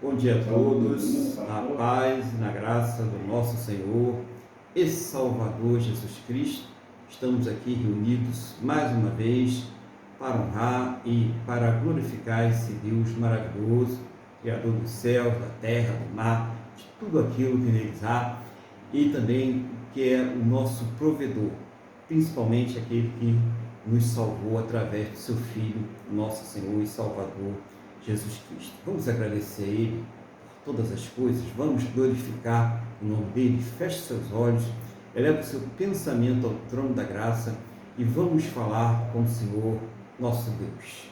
Bom dia a todos, na paz e na graça do nosso Senhor e Salvador Jesus Cristo. Estamos aqui reunidos mais uma vez para honrar e para glorificar esse Deus maravilhoso, Criador dos céus, da terra, do mar, de tudo aquilo que neles há, e também que é o nosso provedor, principalmente aquele que nos salvou através do seu Filho, nosso Senhor e Salvador Jesus Cristo. Vamos agradecer a Ele por todas as coisas, vamos glorificar o nome dEle. Feche seus olhos, eleva o seu pensamento ao trono da graça e vamos falar com o Senhor nosso Deus.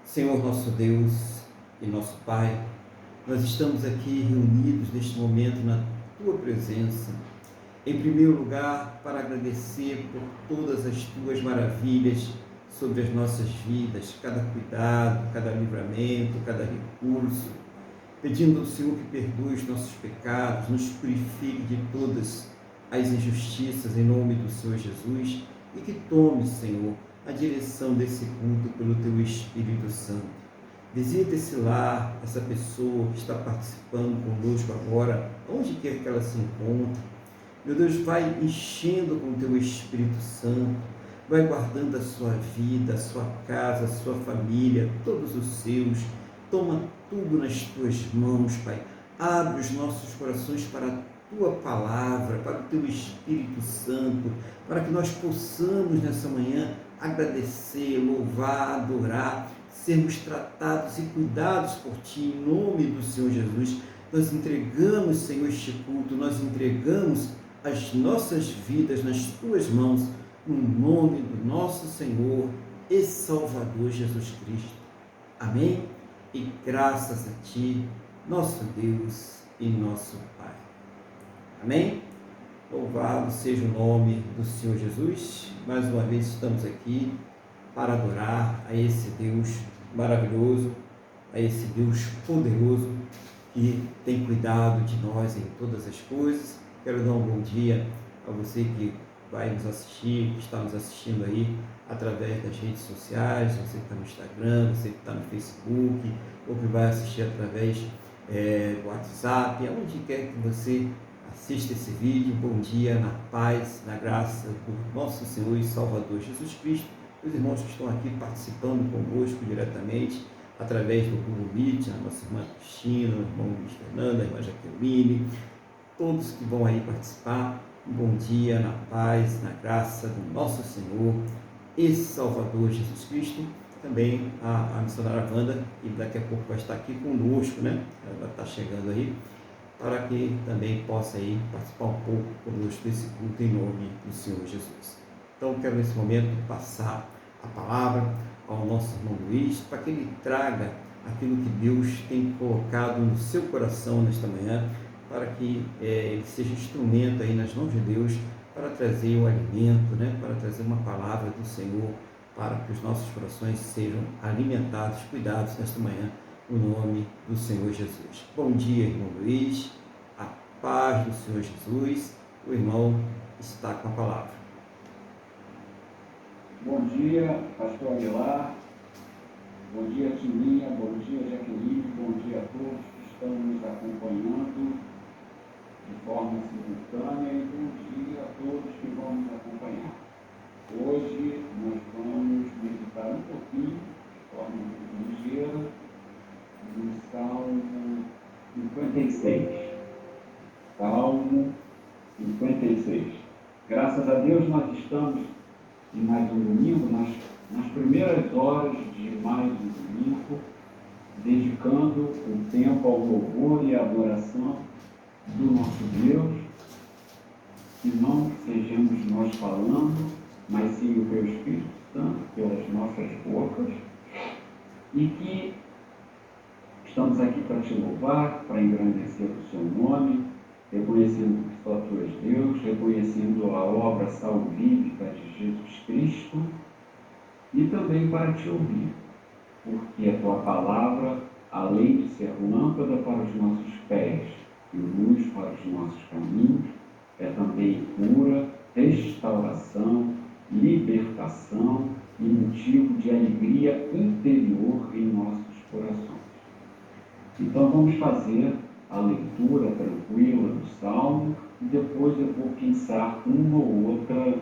Senhor nosso Deus e nosso Pai, nós estamos aqui reunidos neste momento na Tua presença, em primeiro lugar para agradecer por todas as Tuas maravilhas sobre as nossas vidas, cada cuidado, cada livramento, cada recurso, pedindo ao Senhor que perdoe os nossos pecados, nos purifique de todas as injustiças em nome do Senhor Jesus e que tome, Senhor, a direção desse culto pelo Teu Espírito Santo. Visita esse lar, essa pessoa que está participando conosco agora, onde quer que ela se encontre. Meu Deus, vai enchendo com o Teu Espírito Santo, vai guardando a sua vida, a sua casa, a sua família, todos os seus. Toma tudo nas Tuas mãos, Pai. Abre os nossos corações para a Tua palavra, para o Teu Espírito Santo, para que nós possamos nessa manhã agradecer, louvar, adorar, sermos tratados e cuidados por Ti, em nome do Senhor Jesus. Nós entregamos, Senhor, este culto, nós entregamos as nossas vidas nas Tuas mãos, no nome do nosso Senhor e Salvador Jesus Cristo. Amém? E graças a Ti, nosso Deus e nosso Pai. Amém? Louvado seja o nome do Senhor Jesus. Mais uma vez estamos aqui para adorar a esse Deus maravilhoso, a esse Deus poderoso que tem cuidado de nós em todas as coisas. Quero dar um bom dia a você que vai nos assistir, que está nos assistindo aí através das redes sociais, você que está no Instagram, você que está no Facebook, ou que vai assistir através do WhatsApp, aonde quer que você assista esse vídeo. Bom dia, na paz, na graça do nosso Senhor e Salvador Jesus Cristo. Os irmãos que estão aqui participando conosco diretamente, através do Google Meet, a nossa irmã Cristina, o irmão Luiz Fernando, a irmã Jaqueline, todos que vão aí participar. Bom dia, na paz, na graça do nosso Senhor e Salvador Jesus Cristo. Também a missionária Wanda, que daqui a pouco vai estar aqui conosco, né? Ela está chegando aí, para que também possa aí participar um pouco conosco desse culto em nome do Senhor Jesus. Então, quero nesse momento passar a palavra ao nosso irmão Luiz, para que ele traga aquilo que Deus tem colocado no seu coração nesta manhã, para que ele seja instrumento aí nas mãos de Deus para trazer o alimento, né? Para trazer uma palavra do Senhor, para que os nossos corações sejam alimentados, cuidados nesta manhã, no nome do Senhor Jesus. Bom dia, irmão Luiz, a paz do Senhor Jesus. O irmão está com a palavra. Bom dia, pastor Aguilar. Bom dia, Tininha. Bom dia, Jaqueline. Bom dia a todos que estão nos acompanhando de forma simultânea e bom dia a todos que vão nos acompanhar. Hoje nós vamos meditar um pouquinho, de forma muito ligeira, no Salmo 56. Salmo 56. Graças a Deus nós estamos em mais um domingo, nas primeiras horas de mais um domingo, dedicando o tempo ao louvor e à adoração do nosso Deus, que não sejamos nós falando, mas sim o Teu Espírito Santo pelas nossas bocas, e que estamos aqui para Te louvar, para engrandecer o Seu nome, reconhecendo que só Tu és Deus, reconhecendo a obra salvífica de Jesus Cristo, e também para Te ouvir, porque a Tua palavra, além de ser lâmpada para os nossos pés e luz para os nossos caminhos, é também cura, restauração, libertação e motivo de alegria interior em nossos corações. Então vamos fazer a leitura tranquila do Salmo e depois eu vou pensar uma ou outra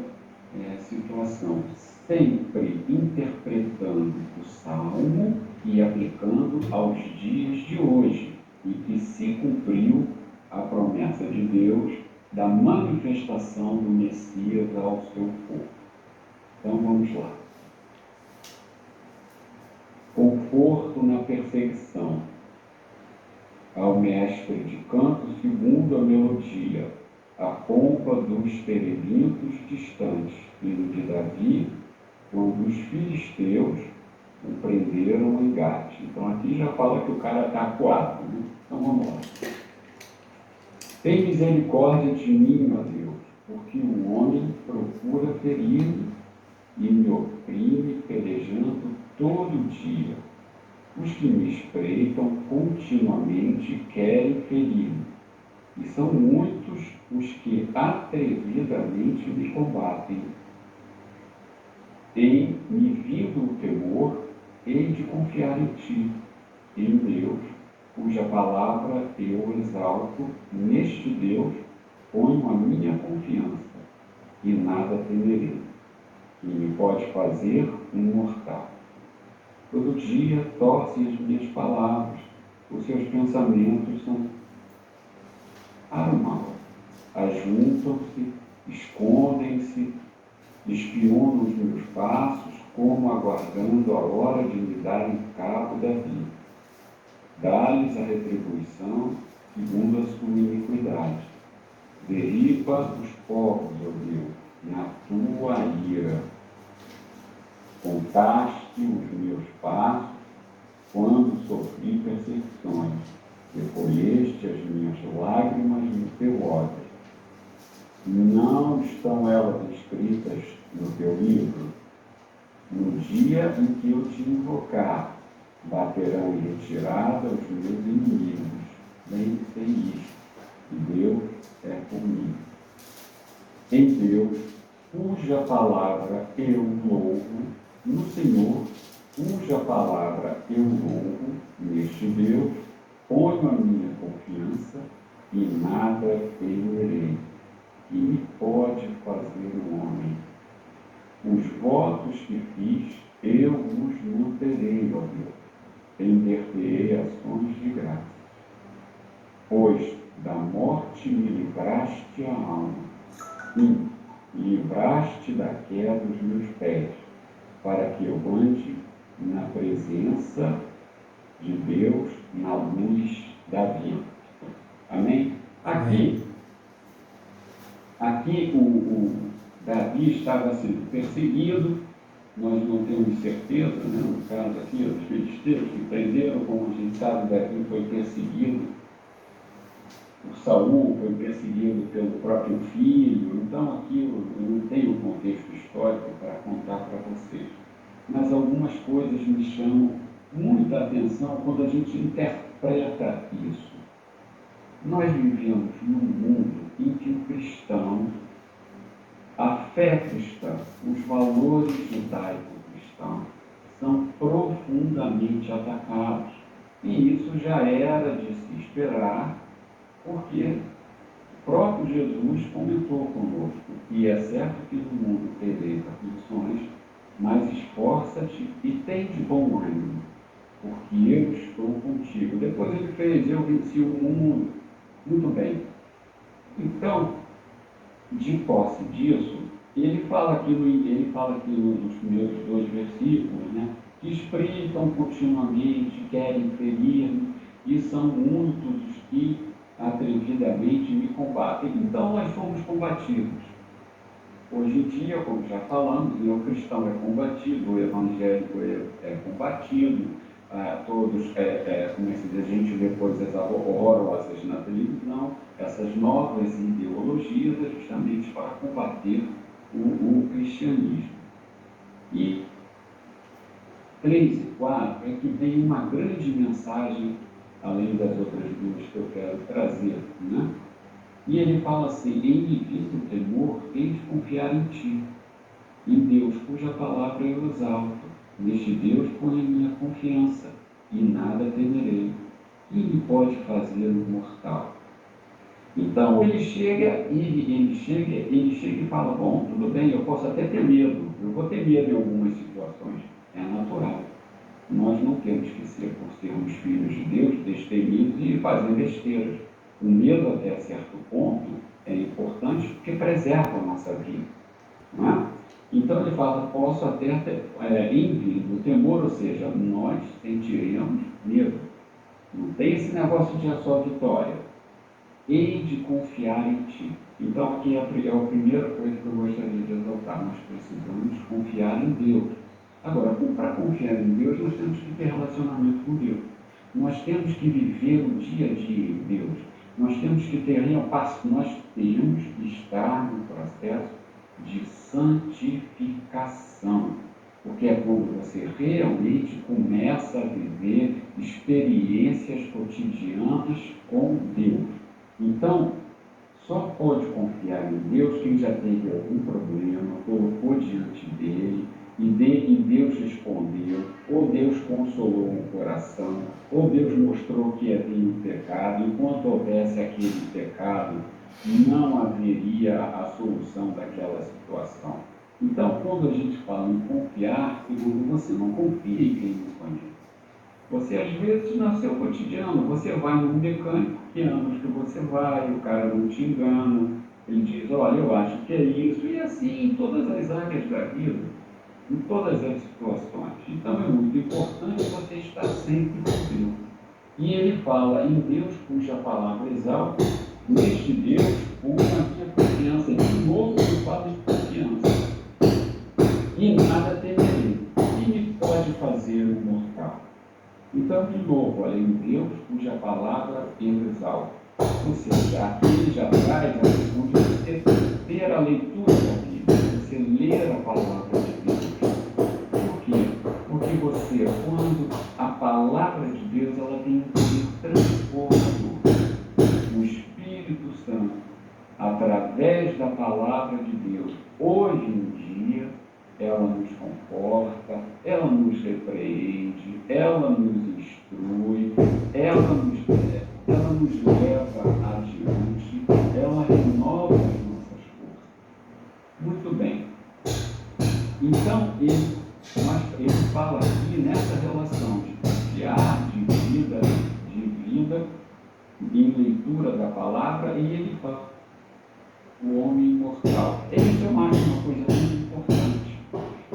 situação, sempre interpretando o Salmo e aplicando aos dias de hoje, e que se cumpriu a promessa de Deus da manifestação do Messias ao seu povo. Então vamos lá. Conforto na perseguição. Ao mestre de canto segundo a melodia, a pompa dos terebentos distantes, filho de Davi, quando os filisteus o prenderam em Gate. Então aqui já fala que o cara está acuado, né? Então vamos lá. Tem misericórdia de mim, ó Deus, porque o homem procura ferir-me e me oprime pelejando todo dia. Os que me espreitam continuamente querem ferir-me, e são muitos os que atrevidamente me combatem. Em me vindo o temor, hei de confiar em ti, em Deus, cuja palavra eu exalto. Neste Deus ponho a minha confiança, e nada temerei, que me pode fazer um mortal. Todo dia torce as minhas palavras, os seus pensamentos são para o mal. Ajuntam-se, escondem-se, espionam os meus passos, como aguardando a hora de me darem cabo da vida. Dá-lhes a retribuição segundo a sua iniquidade. Derriba os povos, ó Deus, na tua ira. Contaste os meus passos quando sofri perseguições. Recolheste as minhas lágrimas no teu ódio. Não estão elas escritas no teu livro? No dia em que eu te invocar, baterão em retirada os meus inimigos. Bem sei isto, que Deus é por mim. Em Deus, cuja palavra eu louvo, no Senhor, cuja palavra eu louvo, neste Deus, ponho a minha confiança e nada temerei. Que me pode fazer o homem? Os votos que fiz, eu os manterei, ó Deus. Render-te-ei ações de graça. Pois da morte me livraste a alma, sim, livraste da queda dos meus pés, para que eu ande na presença de Deus, na luz da vida. Amém? Aqui o Davi estava sendo perseguido, nós não temos certeza, né? No caso aqui, os filisteus que prenderam, como a gente sabe, Davi foi perseguido, o Saul foi perseguido pelo próprio filho. Então aqui eu não tenho o contexto histórico para contar para vocês, mas algumas coisas me chamam muita atenção quando a gente interpreta isso. Nós vivemos num mundo em que o cristão, a fé cristã, os valores judaico-cristãos são profundamente atacados. E isso já era de se esperar, porque o próprio Jesus comentou conosco, e é certo que no mundo tereis aflições, mas esforça-te e tem de bom ânimo, porque eu estou contigo. Depois ele fez, eu venci o mundo. Muito bem. Então, de posse disso, ele fala aqui nos primeiros 2 versículos, né, que espreitam continuamente, querem ferir-me, e são muitos os que atrevidamente me combatem. Então, nós fomos combatidos. Hoje em dia, como já falamos, o cristão é combatido, o evangélico é combatido, todos, como se diz, a gente vê coisas horrorosas na televisão. Essas novas ideologias é justamente para combater o cristianismo. E 3 e 4 é que vem uma grande mensagem, além das outras 2 que eu quero trazer, né? E ele fala assim: em me vindo o temor, hei de confiar em ti, em Deus, cuja palavra eu exalto. Neste Deus ponho a minha confiança, e nada temerei. que lhe pode fazer o mortal? Então ele chega e fala, bom, tudo bem, eu posso até ter medo, eu vou ter medo em algumas situações, é natural. Nós não temos que ser, por sermos filhos de Deus, destemidos e fazer besteiras. O medo, até certo ponto, é importante porque preserva a nossa vida. Não é? Então ele fala, posso até ter, em vida, o temor, ou seja, nós sentiremos medo. Não tem esse negócio de a sua vitória. Hei de confiar em ti. Então aqui é a primeira coisa que eu gostaria de exaltar. Nós precisamos confiar em Deus. Agora, para confiar em Deus, nós temos que ter relacionamento com Deus. Nós temos que viver o dia a dia em Deus. Nós temos que ter nós temos que estar no processo de santificação. Porque é quando você realmente começa a viver experiências cotidianas com Deus. Então, só pode confiar em Deus quem já teve algum problema, colocou diante dele, e Deus respondeu, ou Deus consolou o coração, ou Deus mostrou que havia um pecado, enquanto houvesse aquele pecado, não haveria a solução daquela situação. Então, quando a gente fala em confiar, segundo, você não confia em quem não conhece. Você, às vezes, no seu cotidiano, você vai num mecânico, que anos que você vai, o cara não te engana, ele diz, olha, eu acho que é isso, e assim em todas as áreas da vida, em todas as situações. Então, é muito importante você estar sempre com Deus. E ele fala em Deus, cuja palavra exalta, neste Deus, com a minha confiança. De novo, eu falo de confiança. E nada temerei. O que me pode fazer o mortal? Então, de novo, olha, em Deus, cuja palavra eu exalto. Ou seja, aqui ele já traz a questão de você ter a leitura da Bíblia, você ler a palavra de Deus. Por quê? Porque você, quando a palavra de Deus, ela tem um poder transformador. O Espírito Santo, através da palavra de Deus, hoje em dia, ela nos conforta, ela nos repreende, ela nos instrui, ela nos leva adiante, ela renova as nossas forças. Muito bem. Então, ele fala aqui nessa relação de confiar, de vida, em leitura da palavra, e ele fala o homem imortal. Isso eu acho uma coisa muito importante,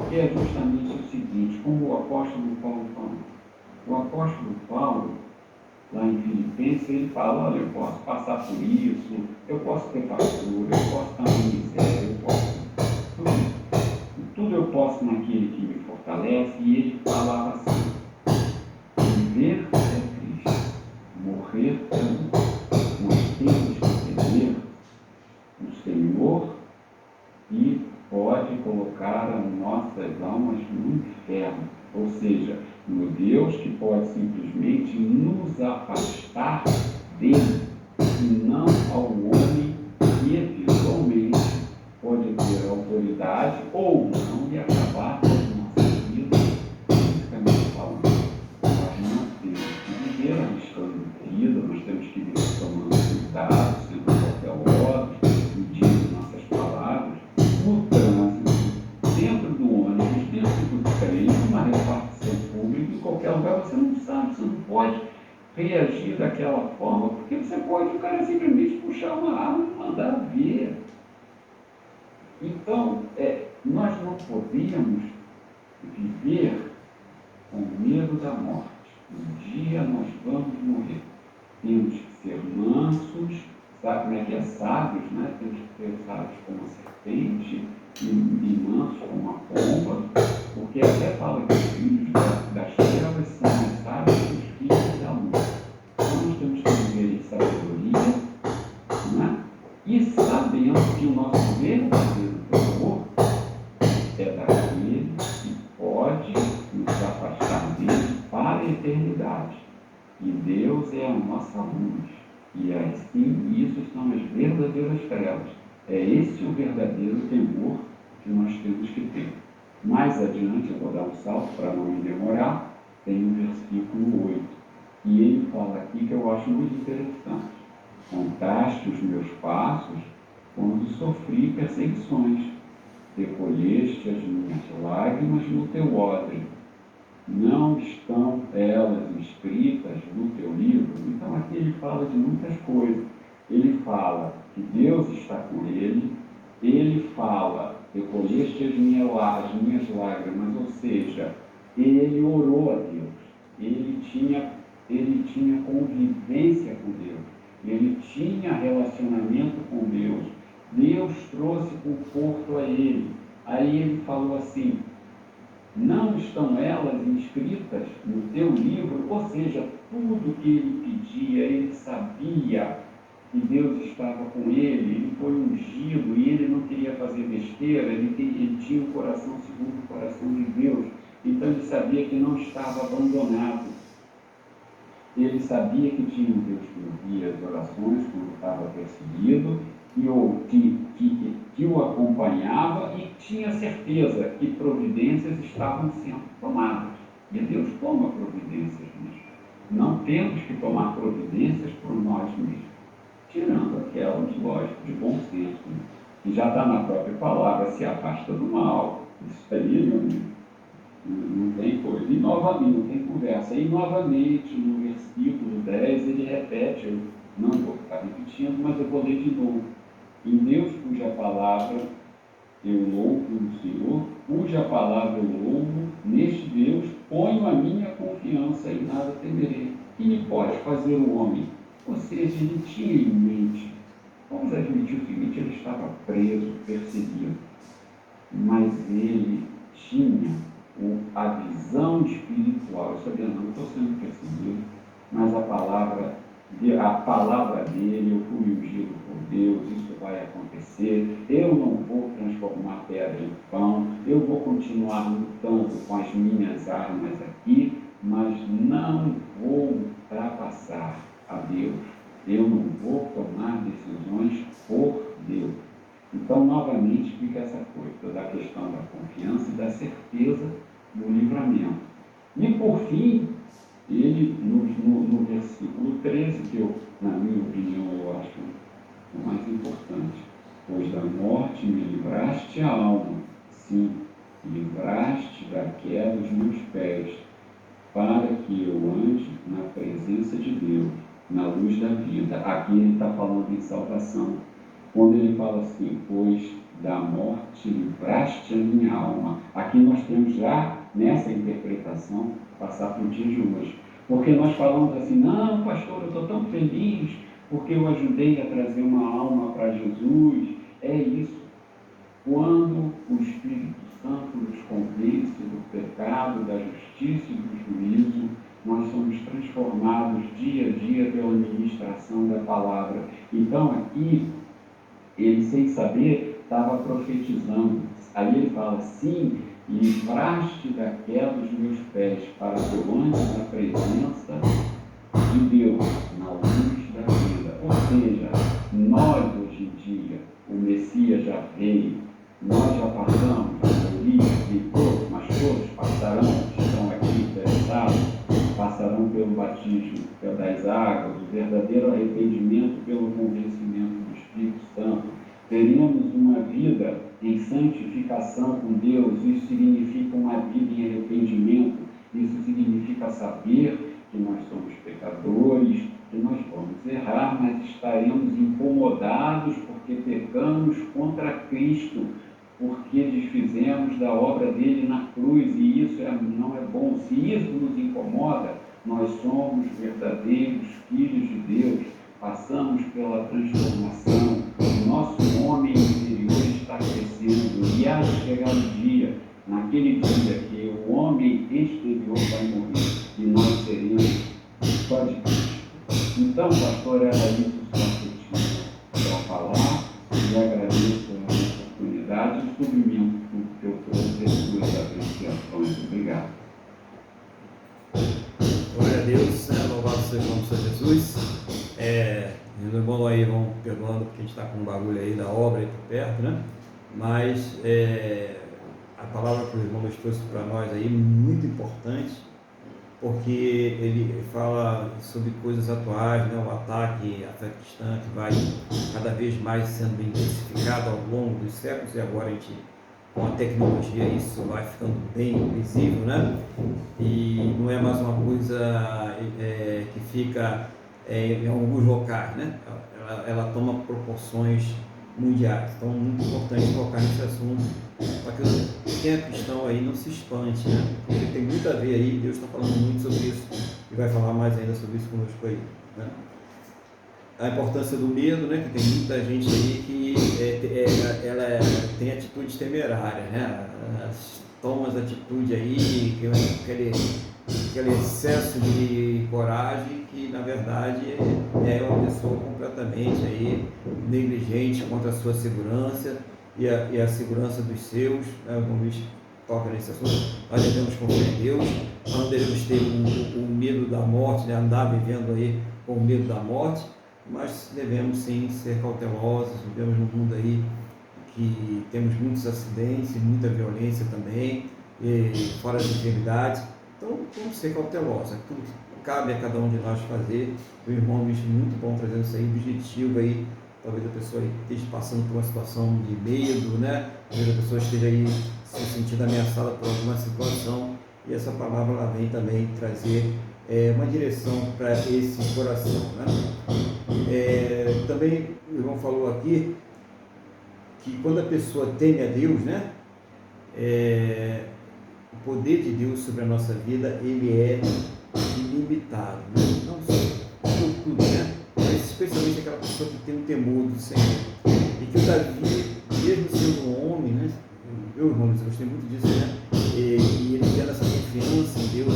que é justamente o seguinte, como o apóstolo Paulo fala. O apóstolo Paulo, lá em Filipenses, ele fala, olha, eu posso passar por isso, eu posso ter fartura, eu posso estar em miséria, eu posso tudo eu posso naquele que me fortalece, e ele falava assim, viver é Cristo, morrer é lucro. Nós temos que temer o Senhor e pode colocar as nossas almas no inferno, ou seja, no Deus que pode simplesmente nos afastar dele, e não ao homem que visualmente pode ter autoridade ou não e acabar com as nossas vidas, fisicamente falando. Nós não temos que viver arriscando vida, nós temos que viver tomando cuidado, sendo cautelosos, medindo nossas palavras, no trânsito, dentro do ônibus, dentro do trem, numa repartição pública, em qualquer lugar. Você não sabe, você não pode reagir daquela forma, porque você pode, o cara simplesmente puxar uma arma e mandar ver. Então, nós não podemos viver com medo da morte. Um dia nós vamos morrer. Temos que ser mansos, sabe como é que é? Sábios, né? Temos que ser sábios como a serpente e mansos como a pomba, porque até fala que os filhos das trevas são mais sábios que os filhos da luz. Então nós temos que viver em sabedoria, né? E sabendo que o nosso verdadeiro temor é daquele que pode nos afastar dele para a eternidade. E Deus é a nossa luz. E assim, isso são as verdadeiras trevas. É esse o verdadeiro temor que nós temos que ter. Mais adiante, eu vou dar um salto para não me demorar, tem o versículo 8. E ele fala aqui que eu acho muito interessante. Contaste os meus passos quando sofri perseguições. Recolheste as minhas lágrimas no teu odre. Não estão elas escritas no teu livro? Então aqui ele fala de muitas coisas. Ele fala que Deus está com ele fala, recolheste as minhas lágrimas, ou seja, ele orou a Deus, ele tinha convivência com Deus, ele tinha relacionamento com Deus, Deus trouxe conforto a ele. Aí ele falou assim, não estão elas inscritas no teu livro? Ou seja, tudo que ele pedia, ele sabia que Deus estava com ele foi ungido e ele não queria fazer besteira, ele tinha o coração segundo o coração de Deus, então ele sabia que não estava abandonado. Ele sabia que tinha um Deus que ouvia as orações quando estava perseguido, que o acompanhava e tinha certeza que providências estavam sendo tomadas. E Deus toma providências mesmo. Não temos que tomar providências por nós mesmos, tirando aquelas, lógico, de bom senso, né? Que já está na própria palavra, se afasta do mal. Isso aí, meu amigo, não tem coisa. E novamente, não tem conversa. E novamente, no versículo 10, ele repete, eu não vou ficar repetindo, mas eu vou ler de novo. Em Deus cuja palavra eu louvo no Senhor, cuja palavra eu louvo, neste Deus ponho a minha confiança e nada temerei. Que me pode fazer o homem? Ou seja, ele tinha em mente, vamos admitir o seguinte, ele estava preso, perseguido, mas ele tinha a visão espiritual. Eu sabia, não estou sendo perseguido, mas a palavra dele, eu fui ungido por Deus, isso vai acontecer, eu não vou transformar pedra em pão, eu vou continuar lutando com as minhas armas aqui, mas não vou ultrapassar a Deus, eu não vou tomar decisões por Deus. Então, novamente, fica essa coisa da questão da confiança e da certeza do livramento. E, por fim, ele, no versículo 13, que eu, na minha opinião, eu acho o mais importante, pois da morte me livraste a alma, sim, livraste da queda dos meus pés, para que eu ande na presença de Deus, na luz da vida. Aqui ele está falando em salvação. Quando ele fala assim, pois da morte livraste a minha alma. Aqui nós temos já, nessa interpretação, passar para o dia de hoje. Porque nós falamos assim, não, pastor, eu estou tão feliz porque eu ajudei a trazer uma alma para Jesus. É isso. Quando o Espírito Santo nos convence do pecado, da justiça e do juízo, nós somos transformados dia a dia pela ministração da palavra. Então aqui, ele sem saber, estava profetizando. Aí ele fala, sim, livraste da queda dos meus pés, para que eu ande na presença de Deus, na luz da vida. Ou seja, nós hoje em dia, o Messias já veio, nós já passamos, a maioria de todos, mas todos passarão, estão aqui interessados, passarão pelo batismo das águas, o verdadeiro arrependimento pelo convencimento do Espírito Santo. Teremos uma vida em santificação com Deus, isso significa uma vida em arrependimento, isso significa saber que nós somos pecadores, que nós vamos errar, mas estaremos incomodados porque pecamos contra Cristo, porque desfizemos da obra dele na cruz, e isso não é bom. Se isso nos incomoda, nós somos verdadeiros filhos de Deus, passamos pela transformação, o nosso homem interior está crescendo, e há de chegar o dia, naquele dia que o homem exterior vai morrer, e nós seremos só de Cristo. Então, pastor, era isso só que eu tinha para falar, e agradeço a oportunidade e o suprimento que eu trouxe as suas apreciações. Obrigado. Glória a Deus, louvado seja o nome do Senhor Jesus. Meus irmãos aí vão perdoando porque a gente está com um bagulho aí da obra aí por perto, né? Mas a palavra que o irmão nos trouxe para nós aí, muito importante, porque ele fala sobre coisas atuais, né? O ataque à fé cristã que vai cada vez mais sendo intensificado ao longo dos séculos, e agora a gente, com a tecnologia, isso vai ficando bem visível, né? E não é mais uma coisa que fica em alguns locais, né? Ela toma proporções mundiais. Então, é muito importante tocar nesse assunto para que quem é cristão aí não se espante, né? Porque tem muito a ver aí, Deus está falando muito sobre isso e vai falar mais ainda sobre isso conosco aí, né? A importância do medo, né? Que tem muita gente aí que ela tem atitudes temerárias, né? Toma as atitudes aí, aquele excesso de coragem que na verdade é uma pessoa completamente aí negligente contra a sua segurança e a segurança dos seus, né? O Luiz toca nesse assunto. Nós devemos confiar em Deus, nós não devemos ter o medo da morte, né? Andar vivendo aí com o medo da morte, mas devemos sim ser cautelosos. Vivemos num mundo aí que temos muitos acidentes, muita violência também, fora de enfermidades. Então, vamos ser cautelosos. Tudo que cabe a cada um de nós fazer. O irmão Luiz, muito bom trazendo isso aí, objetivo aí. Talvez a pessoa esteja passando por uma situação de medo, né? Talvez a pessoa esteja aí se sentindo ameaçada por alguma situação. E essa palavra ela vem também trazer uma direção para esse coração, né? Também o irmão falou aqui que quando a pessoa teme a Deus, né? O poder de Deus sobre a nossa vida, ele é ilimitado, né? Não só por tudo, né? Mas especialmente aquela pessoa que tem um temor do Senhor. E que o Davi, mesmo sendo um homem, né? Eu, irmão, eu gostei muito disso, né? E ele tendo essa confiança em Deus,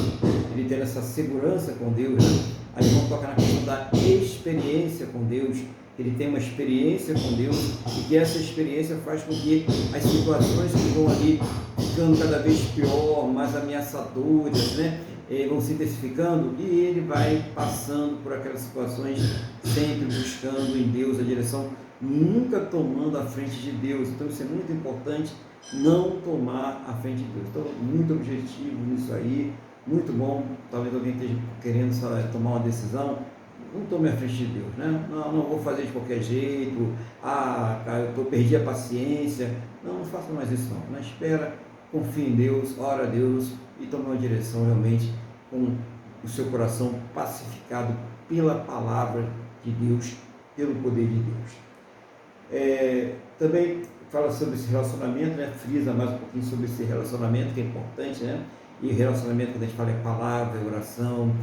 ele tendo essa segurança com Deus, né? Aí vamos tocar na questão da experiência com Deus. Ele tem uma experiência com Deus e que essa experiência faz com que as situações que vão ali ficando cada vez pior, mais ameaçadoras, né? Vão se intensificando e ele vai passando por aquelas situações sempre buscando em Deus a direção, nunca tomando a frente de Deus. Então isso é muito importante, não tomar a frente de Deus. Então, muito objetivo nisso aí, muito bom. Talvez alguém esteja querendo tomar uma decisão, não tome a frente de Deus, né? Não vou fazer de qualquer jeito, eu perdi a paciência. Não faça mais isso não, né? Espera, confie em Deus, ora a Deus e tome uma direção realmente com o seu coração pacificado pela palavra de Deus, pelo poder de Deus. Também fala sobre esse relacionamento, né? Frisa mais um pouquinho sobre esse relacionamento que é importante, né? E relacionamento, quando a gente fala é palavra, é oração,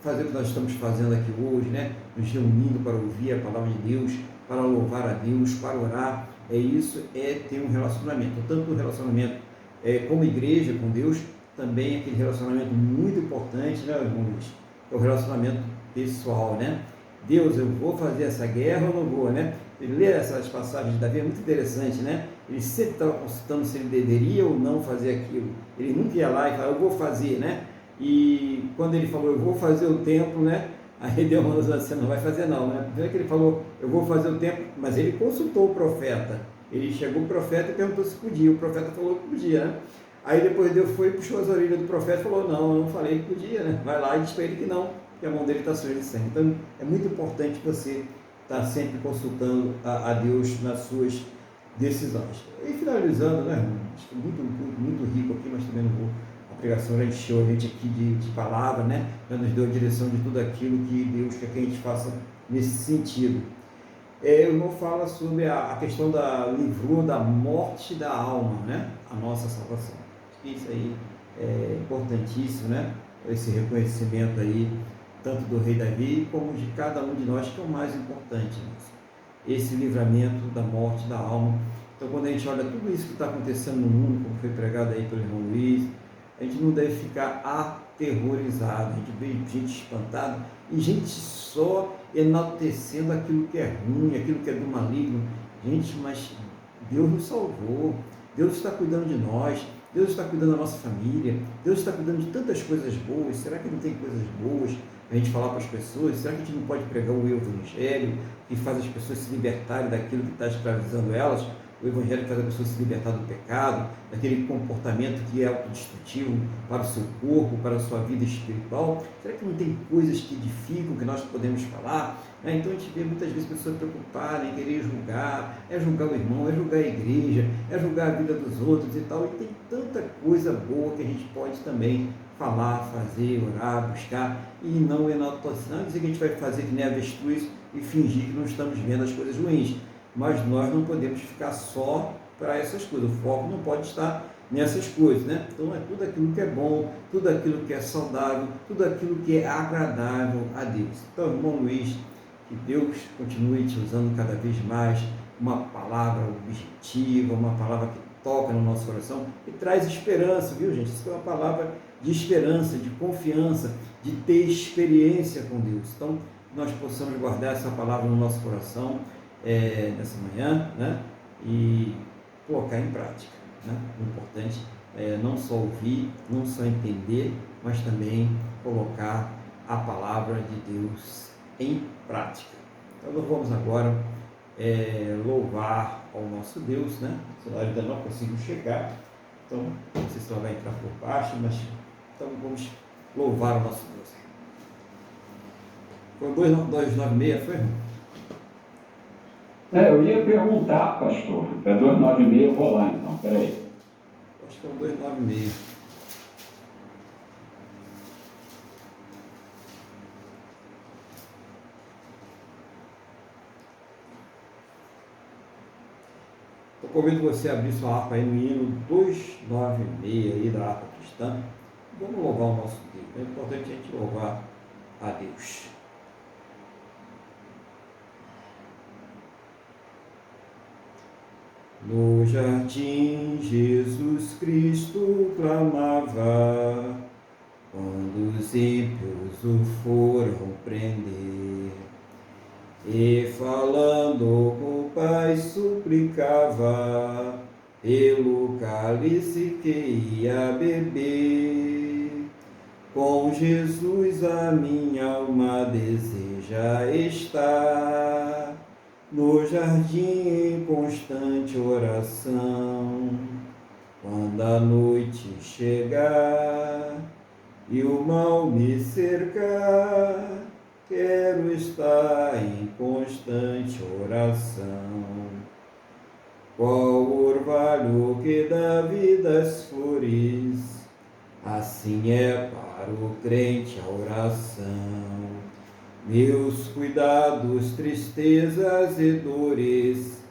fazer o que nós estamos fazendo aqui hoje, né? Nos reunindo para ouvir a palavra de Deus, para louvar a Deus, para orar. Isso é ter um relacionamento, tanto um relacionamento como igreja com Deus, também aquele relacionamento muito importante, né, irmãos? É o relacionamento pessoal, né? Deus, eu vou fazer essa guerra ou não vou, né? Ele lê essas passagens de Davi, é muito interessante, né? Ele sempre estava consultando se ele deveria ou não fazer aquilo. Ele nunca ia lá e falava, eu vou fazer, né? E quando ele falou, eu vou fazer o templo, né? Aí deu uma luz, você não vai fazer não, né? Primeiro que ele falou, eu vou fazer o templo, mas ele consultou o profeta. Ele chegou o profeta e perguntou se podia. O profeta falou que podia, né? Aí depois Deus foi e puxou as orelhas do profeta e falou, não, eu não falei que podia, né? Vai lá e diz para ele que não, que a mão dele está suja de sangue. Então é muito importante você estar sempre consultando a Deus nas suas decisões. E finalizando, né, irmão? Muito rico aqui, mas também não vou. A pregação já encheu a gente aqui de palavra, né? Já nos deu a direção de tudo aquilo que Deus quer que a gente faça nesse sentido. O irmão fala sobre a questão livrou da morte da alma, né? A nossa salvação. Isso aí é importantíssimo, né? Esse reconhecimento aí, tanto do rei Davi, como de cada um de nós, que é o mais importante, né? Esse livramento da morte da alma. Então, quando a gente olha tudo isso que está acontecendo no mundo, como foi pregado aí pelo irmão Luiz, a gente não deve ficar aterrorizado, a gente vê gente espantada e gente só enaltecendo aquilo que é ruim, aquilo que é do maligno. Gente, mas Deus nos salvou, Deus está cuidando de nós, Deus está cuidando da nossa família, Deus está cuidando de tantas coisas boas. Será que não tem coisas boas para a gente falar para as pessoas? Será que a gente não pode pregar o evangelho que faz as pessoas se libertarem daquilo que está escravizando elas? O Evangelho faz a pessoa se libertar do pecado, daquele comportamento que é autodestrutivo para o seu corpo, para a sua vida espiritual. Será que não tem coisas que edificam, que nós podemos falar? Então a gente vê muitas vezes pessoas preocupadas em querer julgar, é julgar o irmão, é julgar a igreja, é julgar a vida dos outros e tal. E tem tanta coisa boa que a gente pode também falar, fazer, orar, buscar, e não enaltecer, não dizer que a gente vai fazer que nem avestruz e fingir que não estamos vendo as coisas ruins, mas nós não podemos ficar só para essas coisas, o foco não pode estar nessas coisas, né? Então é tudo aquilo que é bom, tudo aquilo que é saudável, tudo aquilo que é agradável a Deus. Então, irmão Luiz, que Deus continue te usando cada vez mais, uma palavra objetiva, uma palavra que toca no nosso coração e traz esperança, viu, gente? Isso é uma palavra de esperança, de confiança, de ter experiência com Deus. Então, nós possamos guardar essa palavra no nosso coração nessa manhã, né? E colocar em prática, né? O importante é não só ouvir, não só entender, mas também colocar a palavra de Deus em prática. Então, nós vamos agora louvar ao nosso Deus, né? Senão ainda não conseguimos chegar, então não sei se ela vai entrar por baixo, mas então vamos louvar o nosso Deus. Foi 296, foi? Eu ia perguntar, pastor, é 296, eu vou lá então, peraí. Acho que é o 296. Eu convido você a abrir sua harpa aí no hino 296 aí da harpa cristã. Vamos louvar o nosso Deus. É importante a gente louvar a Deus. No jardim Jesus Cristo clamava, quando os ímpios o foram prender, e falando com o Pai suplicava, pelo cálice que ia beber. Com Jesus a minha alma deseja estar, no jardim em constante oração. Quando a noite chegar e o mal me cercar, quero estar em constante oração. Qual orvalho que dá vida às flores, assim é para o crente a oração. Meus cuidados, tristezas e dores,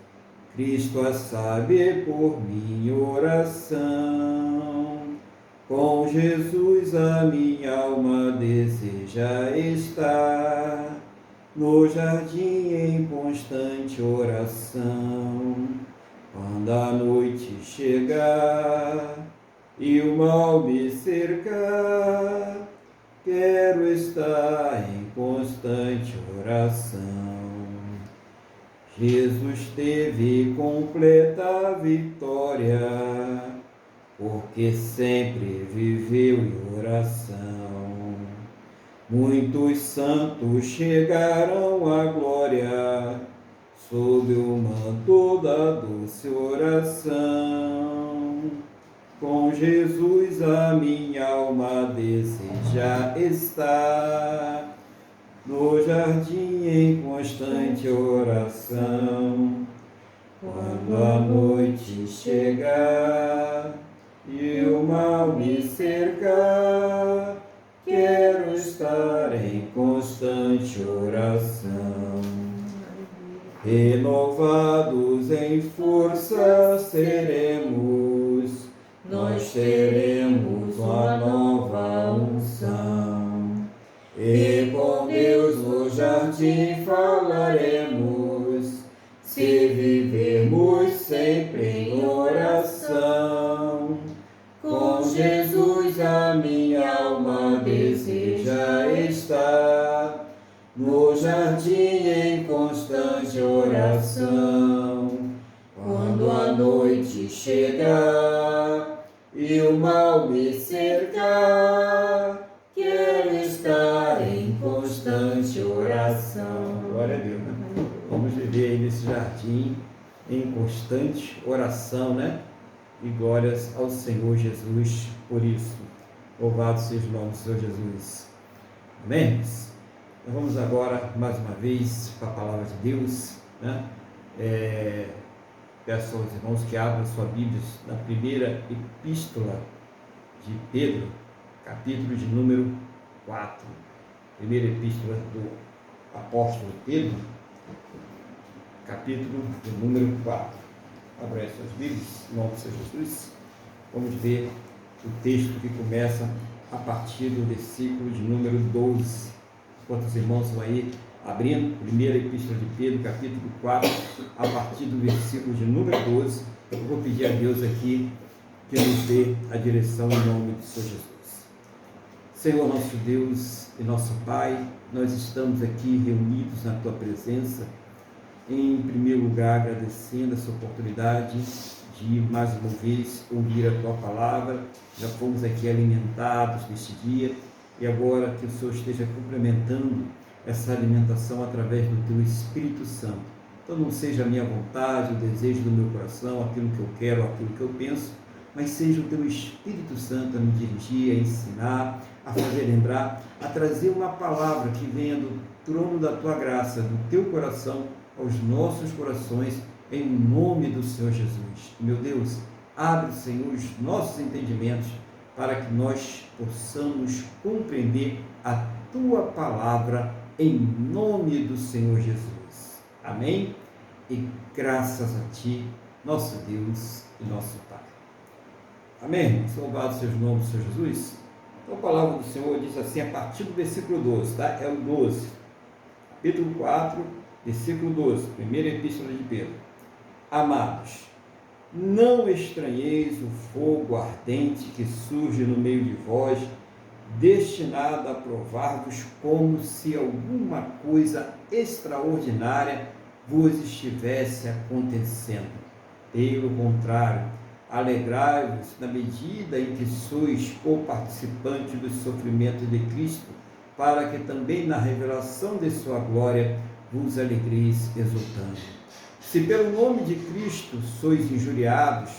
Cristo a sabe por minha oração. Com Jesus a minha alma deseja estar, no jardim em constante oração. Quando a noite chegar e o mal me cercar, quero estar em constante oração. Jesus teve completa vitória, porque sempre viveu em oração. Muitos santos chegaram à glória, sob o manto da doce oração. Com Jesus a minha alma deseja estar, no jardim em constante oração. Quando a noite chegar e o mal me cercar, quero estar em constante oração. Renovados em força seremos, nós teremos uma nova unção. E com Deus no jardim falaremos, se vivermos sempre em oração. Com Jesus a minha alma deseja estar, no jardim em constante oração. Quando a noite chegar e o mal me cercar, quero estar em constante oração. Glória a Deus, né? Vamos viver aí nesse jardim em constante oração, né? E glórias ao Senhor Jesus por isso. Louvado seja o nome do Senhor Jesus. Amém? Então, vamos agora, mais uma vez, para a palavra de Deus, né? Peço aos irmãos que abram sua Bíblia na primeira epístola de Pedro, capítulo de número 4. Primeira epístola do apóstolo Pedro, capítulo de número 4. Abra aí suas Bíblias, em nome do Senhor Jesus. Vamos ver o texto que começa a partir do versículo de número 12. Enquanto os irmãos vão aí abrindo, primeira epístola de Pedro, capítulo 4, a partir do versículo de número 12, eu vou pedir a Deus aqui que nos dê a direção em nome do Senhor Jesus. Senhor, nosso Deus e nosso Pai, nós estamos aqui reunidos na Tua presença, em primeiro lugar agradecendo essa oportunidade de mais uma vez ouvir a Tua palavra. Já fomos aqui alimentados neste dia e agora que o Senhor esteja complementando essa alimentação através do Teu Espírito Santo. Então não seja a minha vontade, o desejo do meu coração, aquilo que eu quero, aquilo que eu penso, mas seja o Teu Espírito Santo a me dirigir, a ensinar, a fazer lembrar, a trazer uma palavra que venha do trono da Tua graça, do Teu coração, aos nossos corações, em nome do Senhor Jesus. Meu Deus, abre, Senhor, os nossos entendimentos para que nós possamos compreender a Tua palavra em nome do Senhor Jesus. Amém? E graças a Ti, nosso Deus e nosso Pai. Amém? Louvado seja o nome do Senhor Jesus. Então a palavra do Senhor diz assim, a partir do versículo 12, tá? É o 12. Capítulo 4, versículo 12, primeira epístola de Pedro. Amados, não estranheis o fogo ardente que surge no meio de vós, destinado a provar-vos como se alguma coisa extraordinária vos estivesse acontecendo. Pelo contrário, alegrai-vos na medida em que sois co-participantes do sofrimento de Cristo, para que também na revelação de sua glória vos alegreis exultando. Se pelo nome de Cristo sois injuriados,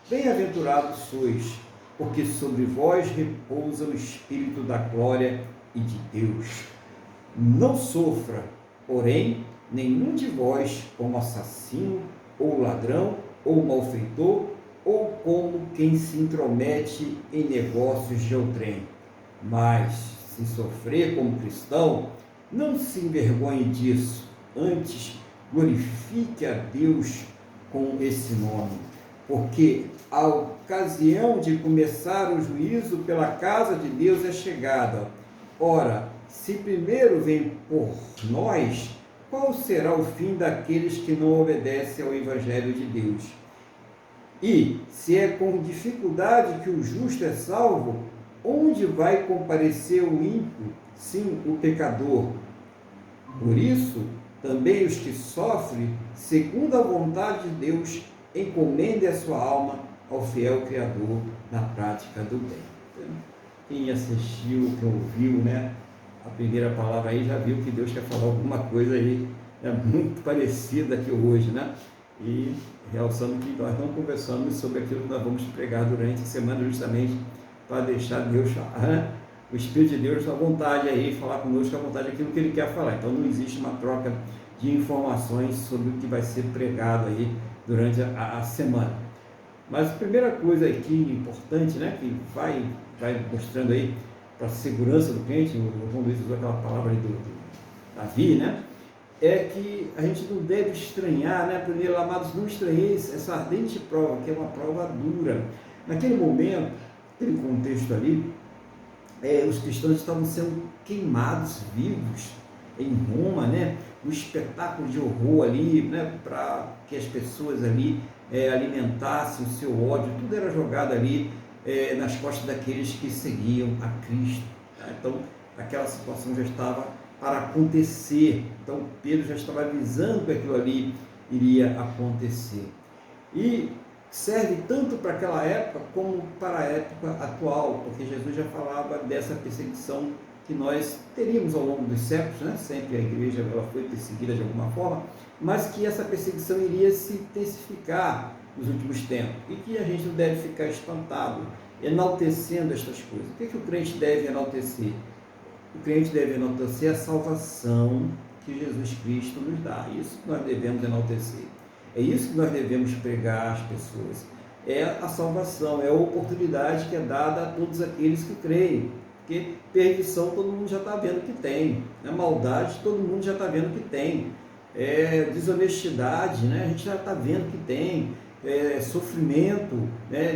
bem-aventurados sois, porque sobre vós repousa o Espírito da glória e de Deus. Não sofra, porém, nenhum de vós como assassino, ou ladrão, ou malfeitor, ou como quem se intromete em negócios de outrem. Mas, se sofrer como cristão, não se envergonhe disso, antes glorifique a Deus com esse nome, porque a ocasião de começar o juízo pela casa de Deus é chegada. Ora, se primeiro vem por nós, qual será o fim daqueles que não obedecem ao Evangelho de Deus? E, se é com dificuldade que o justo é salvo, onde vai comparecer o ímpio, sim, o pecador? Por isso, também os que sofrem, segundo a vontade de Deus, encomendem a sua alma ao fiel Criador na prática do bem. Quem assistiu, quem ouviu, né, a primeira palavra aí, já viu que Deus quer falar alguma coisa aí, muito parecida aqui hoje, né? E realçando que nós não conversamos sobre aquilo que nós vamos pregar durante a semana, justamente para deixar Deus, o Espírito de Deus à vontade aí, falar conosco à vontade aquilo que Ele quer falar. Então não existe uma troca de informações sobre o que vai ser pregado aí durante a semana. Mas a primeira coisa aqui importante, né, que vai mostrando aí para a segurança do crente, o João Luiz usou aquela palavra aí do Davi, né, é que a gente não deve estranhar, né, primeiro, amados, não estranheis essa ardente prova, que é uma prova dura. Naquele momento, naquele contexto ali, os cristãos estavam sendo queimados vivos em Roma, né, um espetáculo de horror ali, né, para que as pessoas ali alimentassem o seu ódio, tudo era jogado ali nas costas daqueles que seguiam a Cristo. Tá? Então, aquela situação já estava para acontecer. Então, Pedro já estava avisando que aquilo ali iria acontecer. E serve tanto para aquela época como para a época atual, porque Jesus já falava dessa perseguição que nós teríamos ao longo dos séculos, né? Sempre a igreja ela foi perseguida de alguma forma, mas que essa perseguição iria se intensificar nos últimos tempos e que a gente não deve ficar espantado, enaltecendo estas coisas. O que o crente deve enaltecer? O crente deve enaltecer a salvação que Jesus Cristo nos dá. Isso que nós devemos enaltecer. É isso que nós devemos pregar às pessoas. É a salvação, é a oportunidade que é dada a todos aqueles que creem. Porque perdição todo mundo já está vendo que tem. Maldade todo mundo já está vendo que tem. Desonestidade, né? A gente já está vendo que tem. Sofrimento,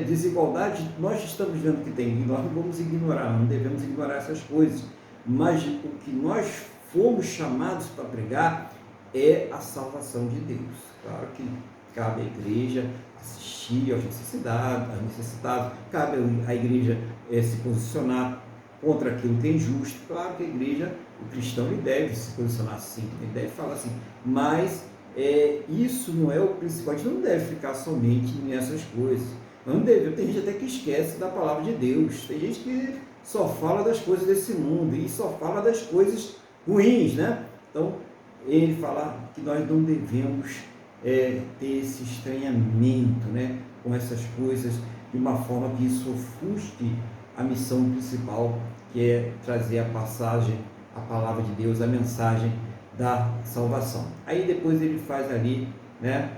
desigualdade, nós estamos vendo que tem. E nós não vamos ignorar, não devemos ignorar essas coisas. Mas o que nós fomos chamados para pregar é a salvação de Deus. Claro que cabe à igreja assistir aos necessitados, cabe à igreja se posicionar contra aquilo que é injusto. Claro que a igreja, o cristão, ele deve se posicionar assim, ele deve falar assim, mas isso não é o principal. A gente não deve ficar somente nessas coisas. Não deve. Tem gente até que esquece da palavra de Deus, tem gente que só fala das coisas desse mundo e só fala das coisas ruins, né? Então, ele fala que nós não devemos ter esse estranhamento, né, com essas coisas, de uma forma que isso ofusque a missão principal, que é trazer a passagem, a palavra de Deus, a mensagem da salvação. Aí depois ele faz ali, né,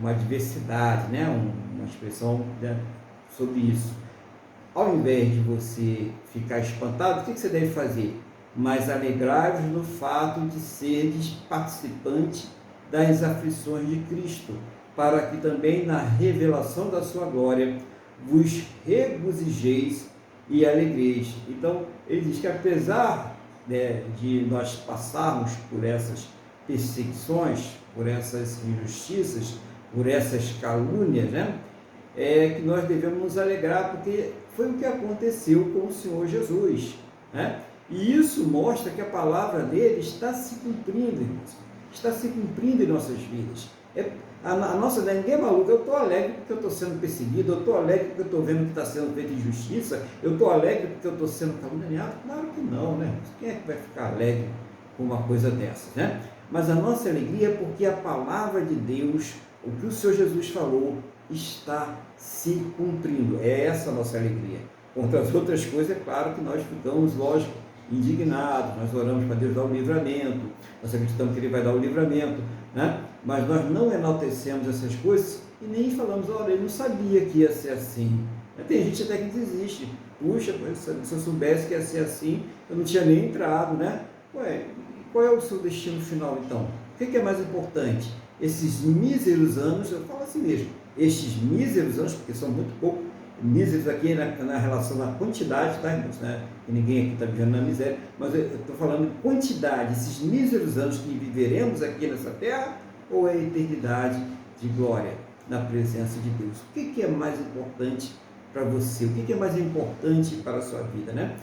uma diversidade, né, uma expressão, né, sobre isso. Ao invés de você ficar espantado, o que você deve fazer? Mas alegrai-vos no fato de seres participantes das aflições de Cristo, para que também na revelação da sua glória vos regozijeis e alegreis. Então, ele diz que apesar, né, de nós passarmos por essas perseguições, por essas injustiças, por essas calúnias, né, que nós devemos nos alegrar, porque foi o que aconteceu com o Senhor Jesus, né? E isso mostra que a palavra dele está se cumprindo, irmãos. Está se cumprindo em nossas vidas. A nossa, ninguém é maluco. Eu estou alegre porque eu estou sendo perseguido, eu estou alegre porque eu estou vendo que está sendo feita injustiça, eu estou alegre porque eu estou sendo caluniado. Claro que não, né? Quem é que vai ficar alegre com uma coisa dessas, né? Mas a nossa alegria é porque a palavra de Deus, o que o Senhor Jesus falou, está se cumprindo. É essa a nossa alegria. Contra as outras coisas, é claro que nós ficamos, lógico, indignados, nós oramos para Deus dar o livramento, nós acreditamos que Ele vai dar o livramento, né? Mas nós não enaltecemos essas coisas e nem falamos, olha, eu não sabia que ia ser assim. Tem gente até que desiste. Puxa, se eu soubesse que ia ser assim, eu não tinha nem entrado, né? Ué, qual é o seu destino final então? O que é mais importante? Esses míseros anos, eu falo assim mesmo, estes míseros anos, porque são muito poucos, míseros aqui na relação à quantidade, tá, irmãos? Né? E ninguém aqui está vivendo na miséria, mas eu estou falando de quantidade, esses míseros anos que viveremos aqui nessa terra, ou é a eternidade de glória na presença de Deus? O que é mais importante para você? O que é mais importante para a sua vida, né?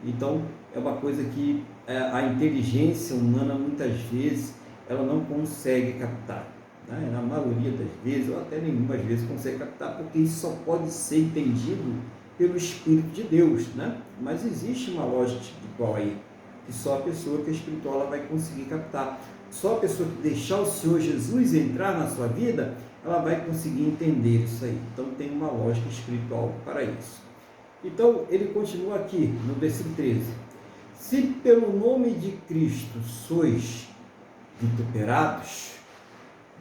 Então, é uma coisa que a inteligência humana, muitas vezes, ela não consegue captar. Na maioria das vezes, ou até nenhumas vezes, consegue captar, porque isso só pode ser entendido pelo Espírito de Deus, né? Mas existe uma lógica espiritual aí, que só a pessoa que é espiritual ela vai conseguir captar. Só a pessoa que deixar o Senhor Jesus entrar na sua vida, ela vai conseguir entender isso aí. Então tem uma lógica espiritual para isso. Então ele continua aqui no versículo 13. Se pelo nome de Cristo sois vituperados,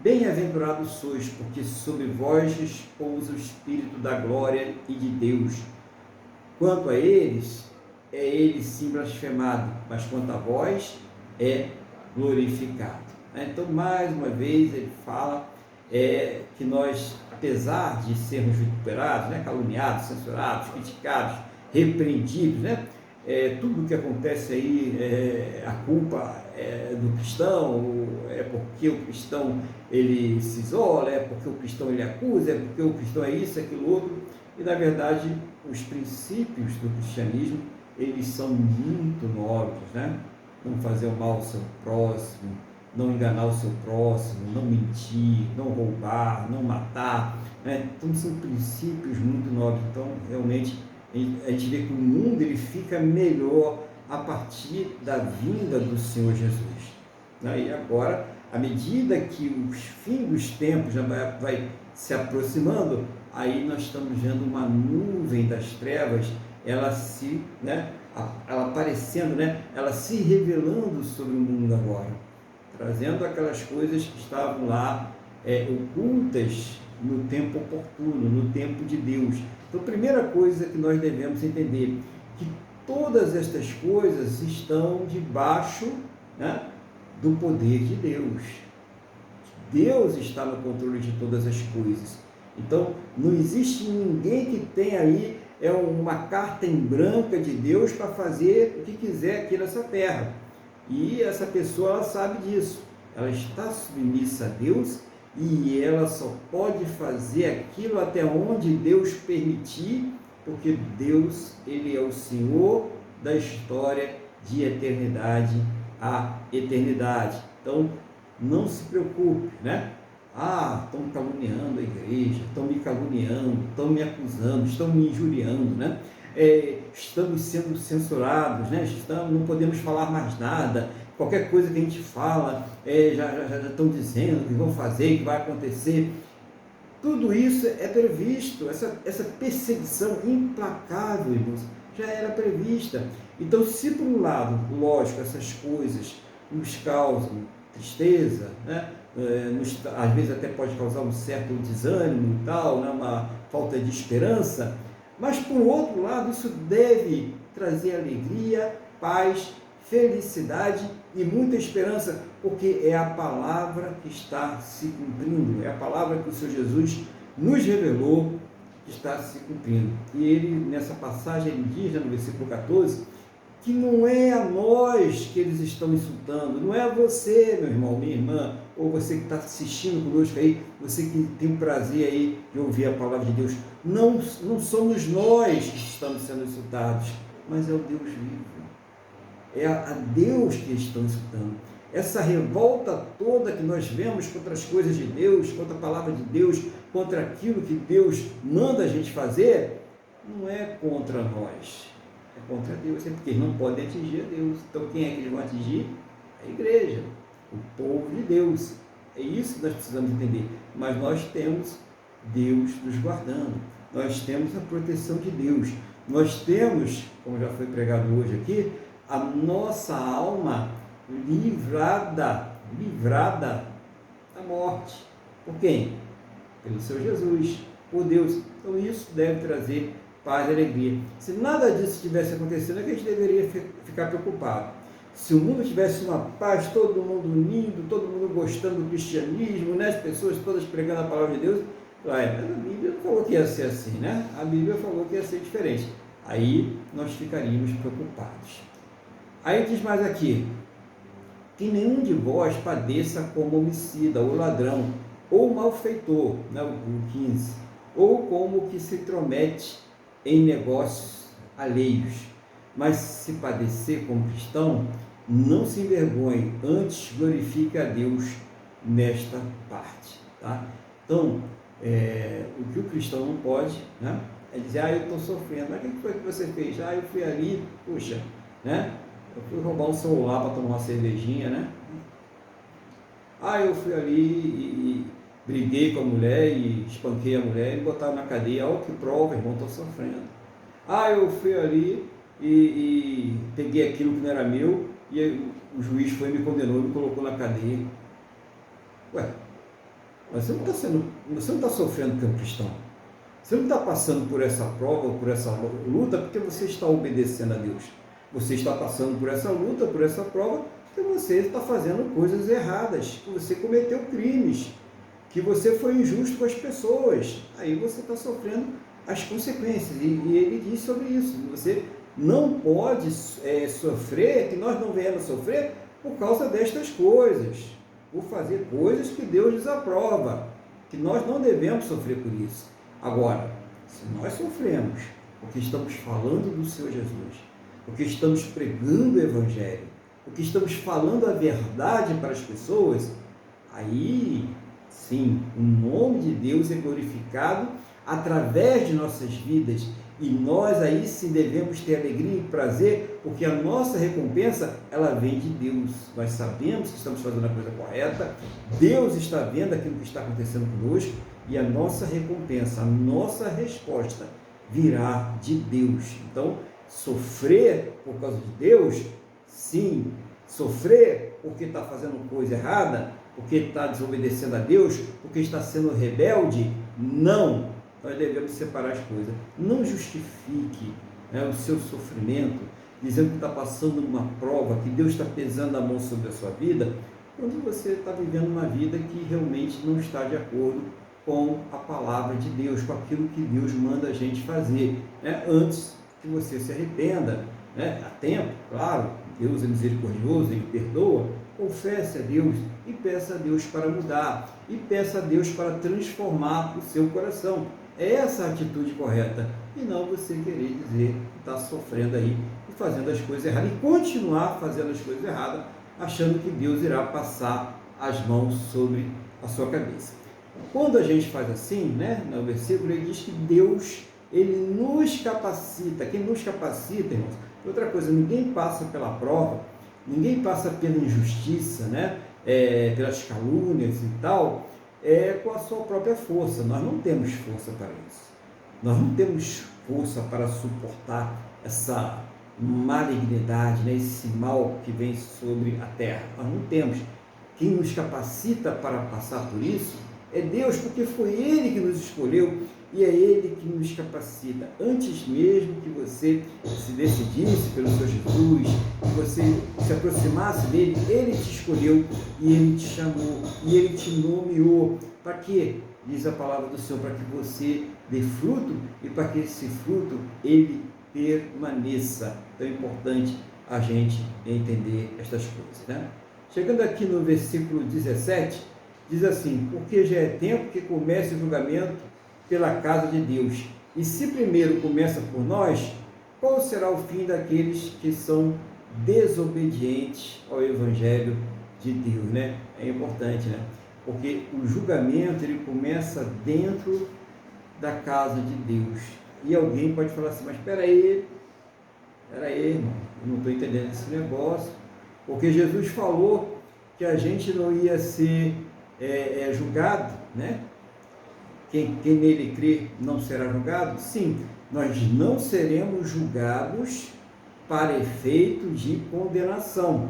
bem-aventurados sois, porque sobre vós repousa o Espírito da glória e de Deus. Quanto a eles, é ele sim blasfemado, mas quanto a vós, é glorificado. Então, mais uma vez, ele fala que nós, apesar de sermos vituperados, caluniados, censurados, criticados, repreendidos, tudo o que acontece aí, a culpa do cristão, é porque o cristão ele se isola, é porque o cristão ele acusa, é porque o cristão é isso, aquilo outro, e na verdade os princípios do cristianismo eles são muito nobres, né? Não fazer o mal ao seu próximo, não enganar o seu próximo, não mentir, não roubar, não matar, né? Então são princípios muito nobres. Então realmente a gente vê que o mundo ele fica melhor a partir da vinda do Senhor Jesus, né? E agora, à medida que o fim dos tempos já vai se aproximando, aí nós estamos vendo uma nuvem das trevas, ela se, né, ela aparecendo, né, ela se revelando sobre o mundo agora, trazendo aquelas coisas que estavam lá ocultas no tempo oportuno, no tempo de Deus. Então, a primeira coisa que nós devemos entender, que todas estas coisas estão debaixo, né, do poder de Deus. Deus está no controle de todas as coisas. Então, não existe ninguém que tenha aí uma carta em branca de Deus para fazer o que quiser aqui nessa terra. E essa pessoa, ela sabe disso. Ela está submissa a Deus e ela só pode fazer aquilo até onde Deus permitir, porque Deus, ele é o Senhor da história de eternidade a eternidade. Então, não se preocupe, né? Estão caluniando a igreja, estão me caluniando, estão me acusando, estão me injuriando, né? Estamos sendo censurados, né? Não podemos falar mais nada, qualquer coisa que a gente fala, já estão dizendo que vão fazer, que vai acontecer. Tudo isso é previsto, essa perseguição implacável, irmãos, já era prevista. Então, se por um lado, lógico, essas coisas nos causam tristeza, né? Às vezes até pode causar um certo desânimo e tal, né? Uma falta de esperança, mas por outro lado, isso deve trazer alegria, paz, felicidade e muita esperança, porque é a palavra que está se cumprindo, é a palavra que o Senhor Jesus nos revelou que está se cumprindo. E ele, nessa passagem, ele diz, no versículo 14, que não é a nós que eles estão insultando, não é a você, meu irmão, minha irmã, ou você que está assistindo conosco aí, você que tem o prazer aí de ouvir a palavra de Deus. Não somos nós que estamos sendo insultados, mas é o Deus vivo. É a Deus que estão insultando. Essa revolta toda que nós vemos contra as coisas de Deus, contra a palavra de Deus, contra aquilo que Deus manda a gente fazer, não é contra nós, é contra Deus, porque eles não podem atingir a Deus. Então quem é que eles vão atingir? A igreja, o povo de Deus. É isso que nós precisamos entender. Mas nós temos Deus nos guardando, nós temos a proteção de Deus, nós temos, como já foi pregado hoje aqui, a nossa alma livrada da morte. Por quem? Pelo Senhor Jesus, por Deus. Então isso deve trazer paz e alegria. Se nada disso tivesse acontecendo, é que a gente deveria ficar preocupado. Se o mundo tivesse uma paz, todo mundo unido, todo mundo gostando do cristianismo, né? As pessoas todas pregando a palavra de Deus, mas a Bíblia não falou que ia ser assim, né? A Bíblia falou que ia ser diferente. Aí nós ficaríamos preocupados. Aí diz mais aqui, que nenhum de vós padeça como homicida, ou ladrão, ou malfeitor, né, o 15, ou como que se intromete em negócios alheios, mas se padecer como cristão, não se envergonhe, antes glorifique a Deus nesta parte. Tá? Então, o que o cristão não pode, né, é dizer, eu estou sofrendo, mas o que foi que você fez? Eu fui ali, puxa, né? Eu fui roubar um celular para tomar uma cervejinha, né? Eu fui ali e briguei com a mulher e espanquei a mulher e botaram na cadeia. Olha que prova, irmão, estou sofrendo. Eu fui ali e peguei aquilo que não era meu e o juiz foi e me condenou e me colocou na cadeia. Ué, mas você não está sofrendo porque é um cristão. Você não está passando por essa prova, por essa luta, porque você está obedecendo a Deus. Você está passando por essa luta, por essa prova, porque você está fazendo coisas erradas, que você cometeu crimes, que você foi injusto com as pessoas. Aí você está sofrendo as consequências. E ele diz sobre isso. Você não pode sofrer, que nós não venhamos sofrer por causa destas coisas, por fazer coisas que Deus desaprova, que nós não devemos sofrer por isso. Agora, se nós sofremos porque estamos falando do Senhor Jesus, porque estamos pregando o Evangelho, o que estamos falando a verdade para as pessoas, aí sim, o nome de Deus é glorificado através de nossas vidas, e nós aí sim devemos ter alegria e prazer, porque a nossa recompensa, ela vem de Deus. Nós sabemos que estamos fazendo a coisa correta, Deus está vendo aquilo que está acontecendo conosco, e a nossa recompensa, a nossa resposta virá de Deus. Então, sofrer por causa de Deus, sim. Sofrer porque está fazendo coisa errada, porque está desobedecendo a Deus, porque está sendo rebelde, não. Nós devemos separar as coisas. Não justifique, né, o seu sofrimento, dizendo que está passando uma prova, que Deus está pesando a mão sobre a sua vida, quando você está vivendo uma vida que realmente não está de acordo com a palavra de Deus, com aquilo que Deus manda a gente fazer, né? Antes que você se arrependa, né? Há tempo, claro, Deus é misericordioso, Ele perdoa, confesse a Deus e peça a Deus para mudar, e peça a Deus para transformar o seu coração. É essa a atitude correta, e não você querer dizer que está sofrendo aí e fazendo as coisas erradas, e continuar fazendo as coisas erradas, achando que Deus irá passar as mãos sobre a sua cabeça. Quando a gente faz assim, né, no versículo ele diz que Deus, Ele nos capacita. Quem nos capacita, irmãos? Outra coisa, ninguém passa pela prova, ninguém passa pela injustiça, né, pelas calúnias e tal, com a sua própria força. Nós não temos força para isso. Nós não temos força para suportar essa malignidade, né, esse mal que vem sobre a terra. Nós não temos. Quem nos capacita para passar por isso é Deus, porque foi Ele que nos escolheu e é Ele que nos capacita. Antes mesmo que você se decidisse pelo seu Jesus, que você se aproximasse dele, Ele te escolheu e Ele te chamou e Ele te nomeou. Para quê? Diz a palavra do Senhor, para que você dê fruto e para que esse fruto Ele permaneça. Então é importante a gente entender estas coisas, né? Chegando aqui no versículo 17, diz assim: porque já é tempo que comece o julgamento pela casa de Deus. E se primeiro começa por nós, qual será o fim daqueles que são desobedientes ao Evangelho de Deus, né? É importante, né? Porque o julgamento, ele começa dentro da casa de Deus. E alguém pode falar assim, mas espera aí, irmão, eu não estou entendendo esse negócio. Porque Jesus falou que a gente não ia ser julgado, né? Quem nele crê não será julgado? Sim, nós não seremos julgados para efeito de condenação.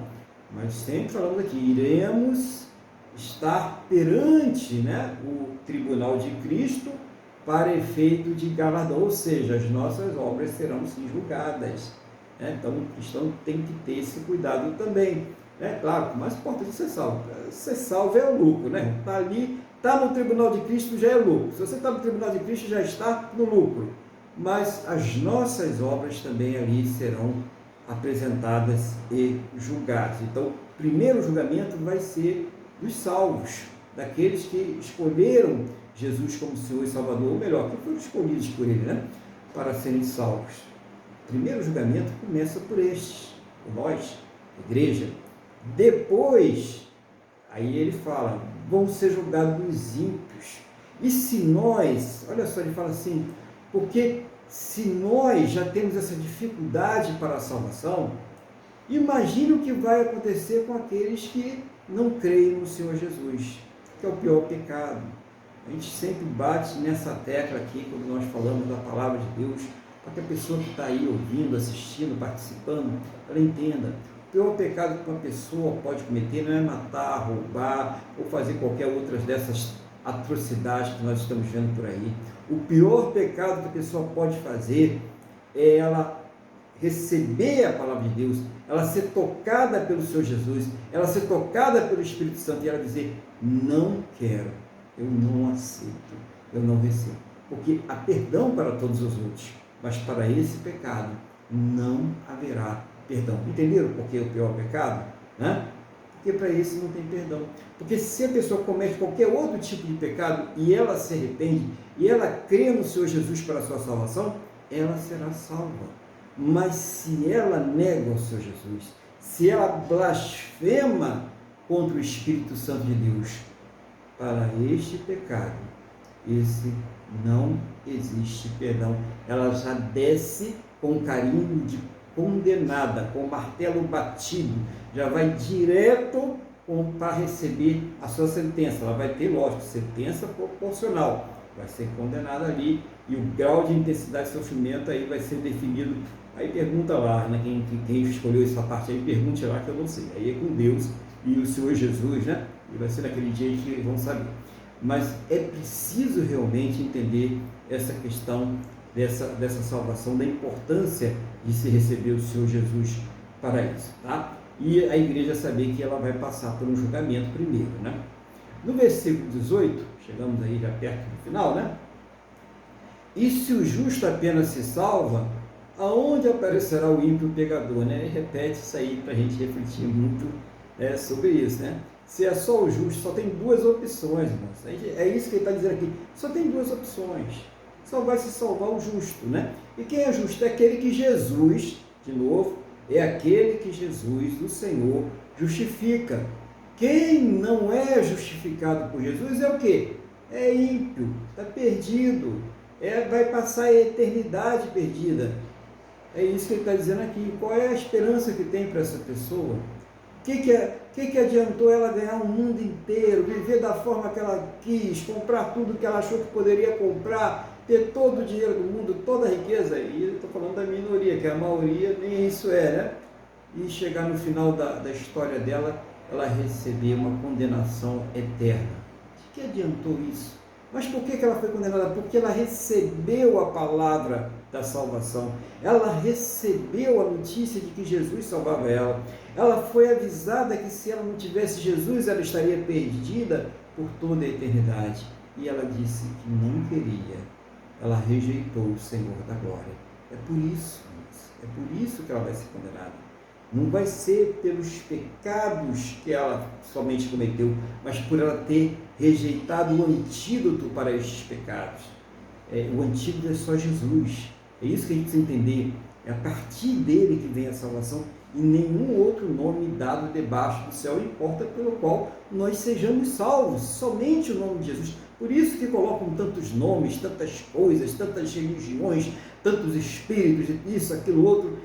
Mas sempre falamos aqui, iremos estar perante, né, o tribunal de Cristo para efeito de galardão, ou seja, as nossas obras serão sim julgadas. Então, o cristão tem que ter esse cuidado também. Claro, o mais importante é ser salvo. Ser salvo é o lucro, né? Está ali, está no tribunal de Cristo, já é lucro. Se você está no tribunal de Cristo, já está no lucro. Mas as nossas obras também ali serão apresentadas e julgadas. Então, o primeiro julgamento vai ser dos salvos, daqueles que escolheram Jesus como Senhor e Salvador, ou melhor, que foram escolhidos por Ele, né? Para serem salvos. O primeiro julgamento começa por estes, por nós, a igreja. Depois, aí ele fala, vão ser julgados os ímpios. E se nós, olha só, ele fala assim, porque se nós já temos essa dificuldade para a salvação, imagine o que vai acontecer com aqueles que não creem no Senhor Jesus, que é o pior pecado. A gente sempre bate nessa tecla aqui, quando nós falamos da palavra de Deus, para que a pessoa que está aí ouvindo, assistindo, participando, ela entenda. O pior pecado que uma pessoa pode cometer não é matar, roubar ou fazer qualquer outra dessas atrocidades que nós estamos vendo por aí. O pior pecado que a pessoa pode fazer é ela receber a palavra de Deus, ela ser tocada pelo Senhor Jesus, ela ser tocada pelo Espírito Santo e ela dizer, não quero, eu não aceito, eu não recebo. Porque há perdão para todos os outros, mas para esse pecado não haverá perdão. Entenderam por que é o pior pecado? Porque para esse não tem perdão. Porque se a pessoa comete qualquer outro tipo de pecado e ela se arrepende e ela crê no Senhor Jesus para a sua salvação, ela será salva. Mas se ela nega o Senhor Jesus, se ela blasfema contra o Espírito Santo de Deus. Para este pecado, esse não existe perdão. Ela já desce com carinho de condenada, com o martelo batido, já vai direto para receber a sua sentença. Ela vai ter, lógico, sentença proporcional, vai ser condenada ali, e o grau de intensidade de sofrimento aí vai ser definido. Aí pergunta lá, né, quem escolheu essa parte aí, pergunte lá que eu não sei. Aí é com Deus e o Senhor Jesus, né? E vai ser naquele dia que vão saber. Mas é preciso realmente entender essa questão dessa salvação, da importância de se receber o Senhor Jesus para isso, tá? E a igreja saber que ela vai passar por um julgamento primeiro, né? No versículo 18, chegamos aí já perto do final, né? E se o justo apenas se salva, aonde aparecerá o ímpio pecador, né? E repete isso aí para a gente refletir muito sobre isso, né? Se é só o justo, só tem duas opções, irmãos. É isso que ele está dizendo aqui. Só tem duas opções. Só vai se salvar o justo, né? E quem é justo? É aquele que Jesus, de novo, é aquele que Jesus, o Senhor, justifica. Quem não é justificado por Jesus é o quê? É ímpio, está perdido, vai passar a eternidade perdida. É isso que ele está dizendo aqui. Qual é a esperança que tem para essa pessoa? O que adiantou ela ganhar o mundo inteiro, viver da forma que ela quis, comprar tudo que ela achou que poderia comprar, ter todo o dinheiro do mundo, toda a riqueza? E eu estou falando da minoria, que a maioria nem isso é, né? E chegar no final da história dela, ela receber uma condenação eterna. O que adiantou isso? Mas por que ela foi condenada? Porque ela recebeu a palavra da salvação. Ela recebeu a notícia de que Jesus salvava ela. Ela foi avisada que se ela não tivesse Jesus, ela estaria perdida por toda a eternidade. E ela disse que não queria. Ela rejeitou o Senhor da glória. É por isso que ela vai ser condenada. Não vai ser pelos pecados que ela somente cometeu, mas por ela ter rejeitado o antídoto para estes pecados. O antídoto é só Jesus. É isso que a gente precisa entender. É a partir dele que vem a salvação, e nenhum outro nome dado debaixo do céu importa pelo qual nós sejamos salvos. Somente o nome de Jesus. Por isso que colocam tantos nomes, tantas coisas, tantas religiões, tantos espíritos, isso, aquilo, outro.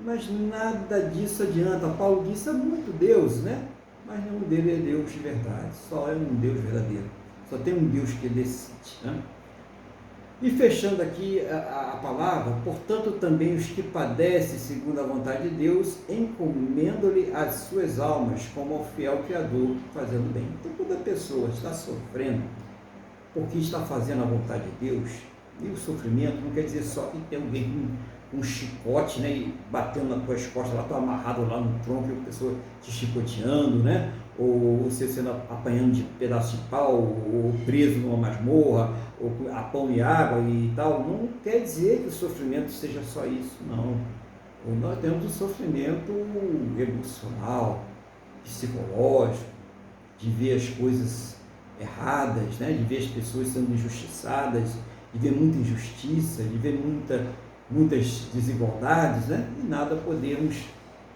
Mas nada disso adianta. Paulo disse, há muito Deus, né? Mas nenhum dele é Deus de verdade. Só é um Deus verdadeiro. Só tem um Deus que decide, né? E fechando aqui a palavra, portanto também os que padecem segundo a vontade de Deus, encomendam-lhe as suas almas como ao fiel Criador, fazendo bem. Então, quando a pessoa está sofrendo porque está fazendo a vontade de Deus, e o sofrimento não quer dizer só que tem alguém com um chicote, né, e batendo nas tuas costas, lá tu amarrado lá no tronco, e a pessoa te chicoteando, né, ou você sendo apanhando de pedaço de pau, ou preso numa masmorra, ou a pão e água e tal. Não quer dizer que o sofrimento seja só isso, não. Nós temos um sofrimento emocional, psicológico, de ver as coisas erradas, né, de ver as pessoas sendo injustiçadas, de ver muita injustiça, de ver muitas desigualdades, né? E nada podemos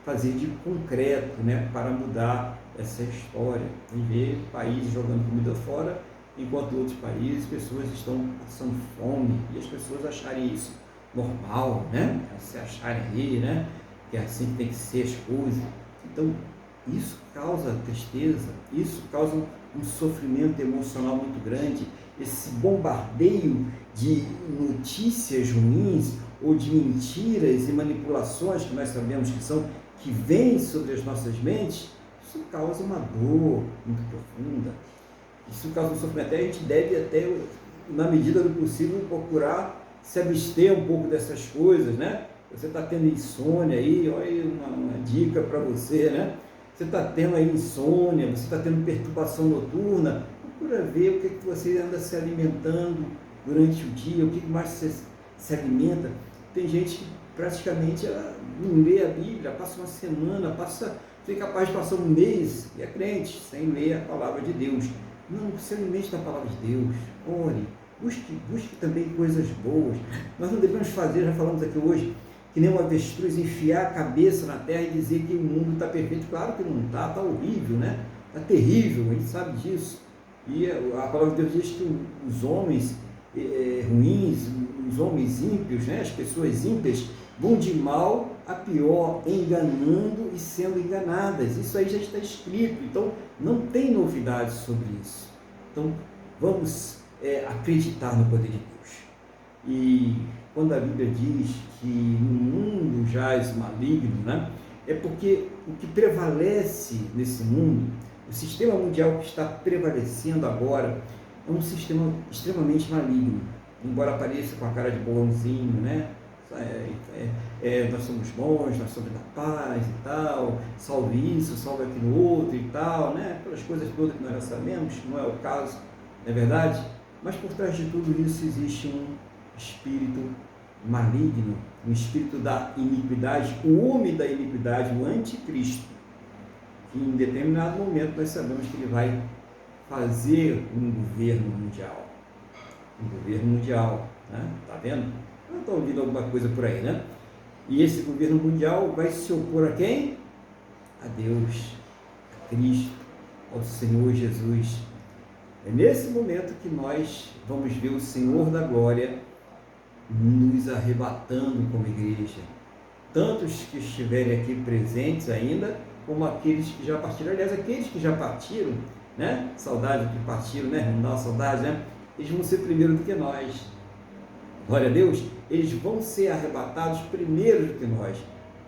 fazer de concreto, né, para mudar essa história. E ver países jogando comida fora, enquanto outros países, pessoas estão passando fome, e as pessoas acharem isso normal, né? Se acharem aí, né, que é assim que tem que ser as coisas. Então, isso causa tristeza, isso causa um sofrimento emocional muito grande, esse bombardeio de notícias ruins, ou de mentiras e manipulações que nós sabemos que são, que vêm sobre as nossas mentes. Isso causa uma dor muito profunda, isso causa um sofrimento. Até a gente deve, até na medida do possível, procurar se abster um pouco dessas coisas, né? Você está tendo insônia aí, olha aí uma dica para você, né? Você está tendo aí insônia, você está tendo perturbação noturna, procura ver o que você anda se alimentando durante o dia, o que mais você se alimenta. Tem gente que praticamente ela não lê a Bíblia, passa uma semana, foi capaz de passar um mês, e é crente, sem ler a palavra de Deus. Não, se alimente da palavra de Deus, ore, busque também coisas boas. Nós não devemos fazer, já falamos aqui hoje, que nem um avestruz, enfiar a cabeça na terra e dizer que o mundo está perfeito. Claro que não está, está horrível, né? Está terrível, a gente sabe disso. E a palavra de Deus diz que os homens ruins, os homens ímpios, né? As pessoas ímpias, vão de mal a pior, enganando e sendo enganadas. Isso aí já está escrito, então não tem novidade sobre isso. Então vamos acreditar no poder de Deus. E quando a Bíblia diz que no mundo jaz maligno, né, é porque o que prevalece nesse mundo, o sistema mundial que está prevalecendo agora, é um sistema extremamente maligno, embora apareça com a cara de bonzinho, né? Nós somos bons, nós somos da paz e tal, salve isso, salve aquilo outro e tal, né? Aquelas coisas todas que nós já sabemos, não é o caso, não é verdade? Mas por trás de tudo isso existe um espírito maligno, um espírito da iniquidade, o homem da iniquidade, o anticristo, que em determinado momento nós sabemos que ele vai fazer um governo mundial. Um governo mundial, né? Tá vendo? Eu estou ouvindo alguma coisa por aí, né? E esse governo mundial vai se opor a quem? A Deus, a Cristo, ao Senhor Jesus. É nesse momento que nós vamos ver o Senhor da Glória nos arrebatando como igreja. Tantos que estiverem aqui presentes ainda, como aqueles que já partiram. Aliás, aqueles que já partiram, né? Saudade que partiram, né? Não dá uma saudade, né? Eles vão ser primeiro do que nós. Glória a Deus, eles vão ser arrebatados primeiro do que nós,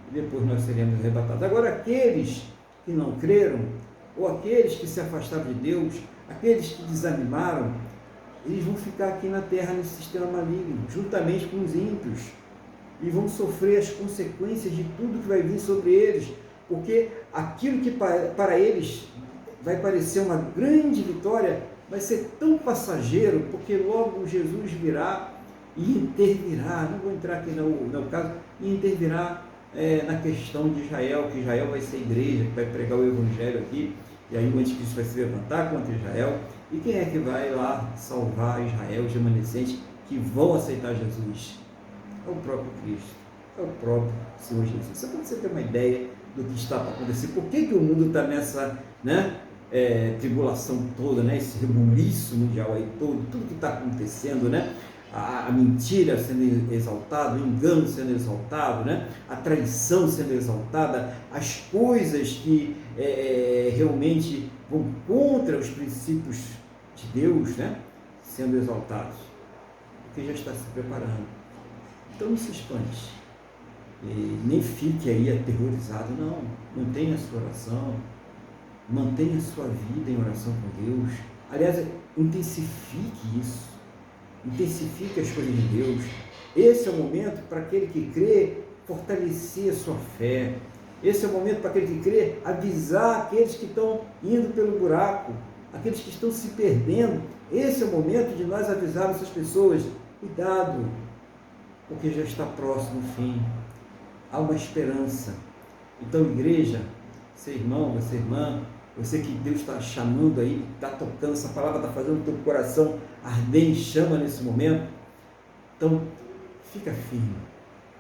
e depois nós seremos arrebatados. Agora, aqueles que não creram, ou aqueles que se afastaram de Deus, aqueles que desanimaram, eles vão ficar aqui na terra nesse sistema maligno, juntamente com os ímpios, e vão sofrer as consequências de tudo que vai vir sobre eles, porque aquilo que para eles vai parecer uma grande vitória, vai ser tão passageiro, porque logo Jesus virá e intervirá, não vou entrar aqui no caso, e intervirá na questão de Israel, que Israel vai ser a igreja, que vai pregar o evangelho aqui, e aí o anticristo vai se levantar contra Israel, e quem é que vai lá salvar Israel, os remanescentes que vão aceitar Jesus? É o próprio Cristo, é o próprio Senhor Jesus. Só para você ter uma ideia do que está para acontecer, por que o mundo está nessa, né, tribulação toda, né, esse rebuliço mundial aí todo, tudo que está acontecendo, né? A mentira sendo exaltada, o engano sendo exaltado, né? A traição sendo exaltada, as coisas que realmente vão contra os princípios de Deus, né? Sendo exaltados, porque já está se preparando. Então não se espante, nem fique aí aterrorizado, não. Mantenha a sua oração, mantenha a sua vida em oração com Deus. Aliás, intensifique isso. Intensifique as coisas de Deus. Esse é o momento para aquele que crê fortalecer a sua fé. Esse é o momento para aquele que crê avisar aqueles que estão indo pelo buraco, aqueles que estão se perdendo. Esse é o momento de nós avisarmos essas pessoas: cuidado, porque já está próximo o fim. Há uma esperança. Então, igreja, você irmão, você irmã, você que Deus está chamando aí, está tocando, essa palavra está fazendo o teu coração arder em chama nesse momento. Então, fica firme,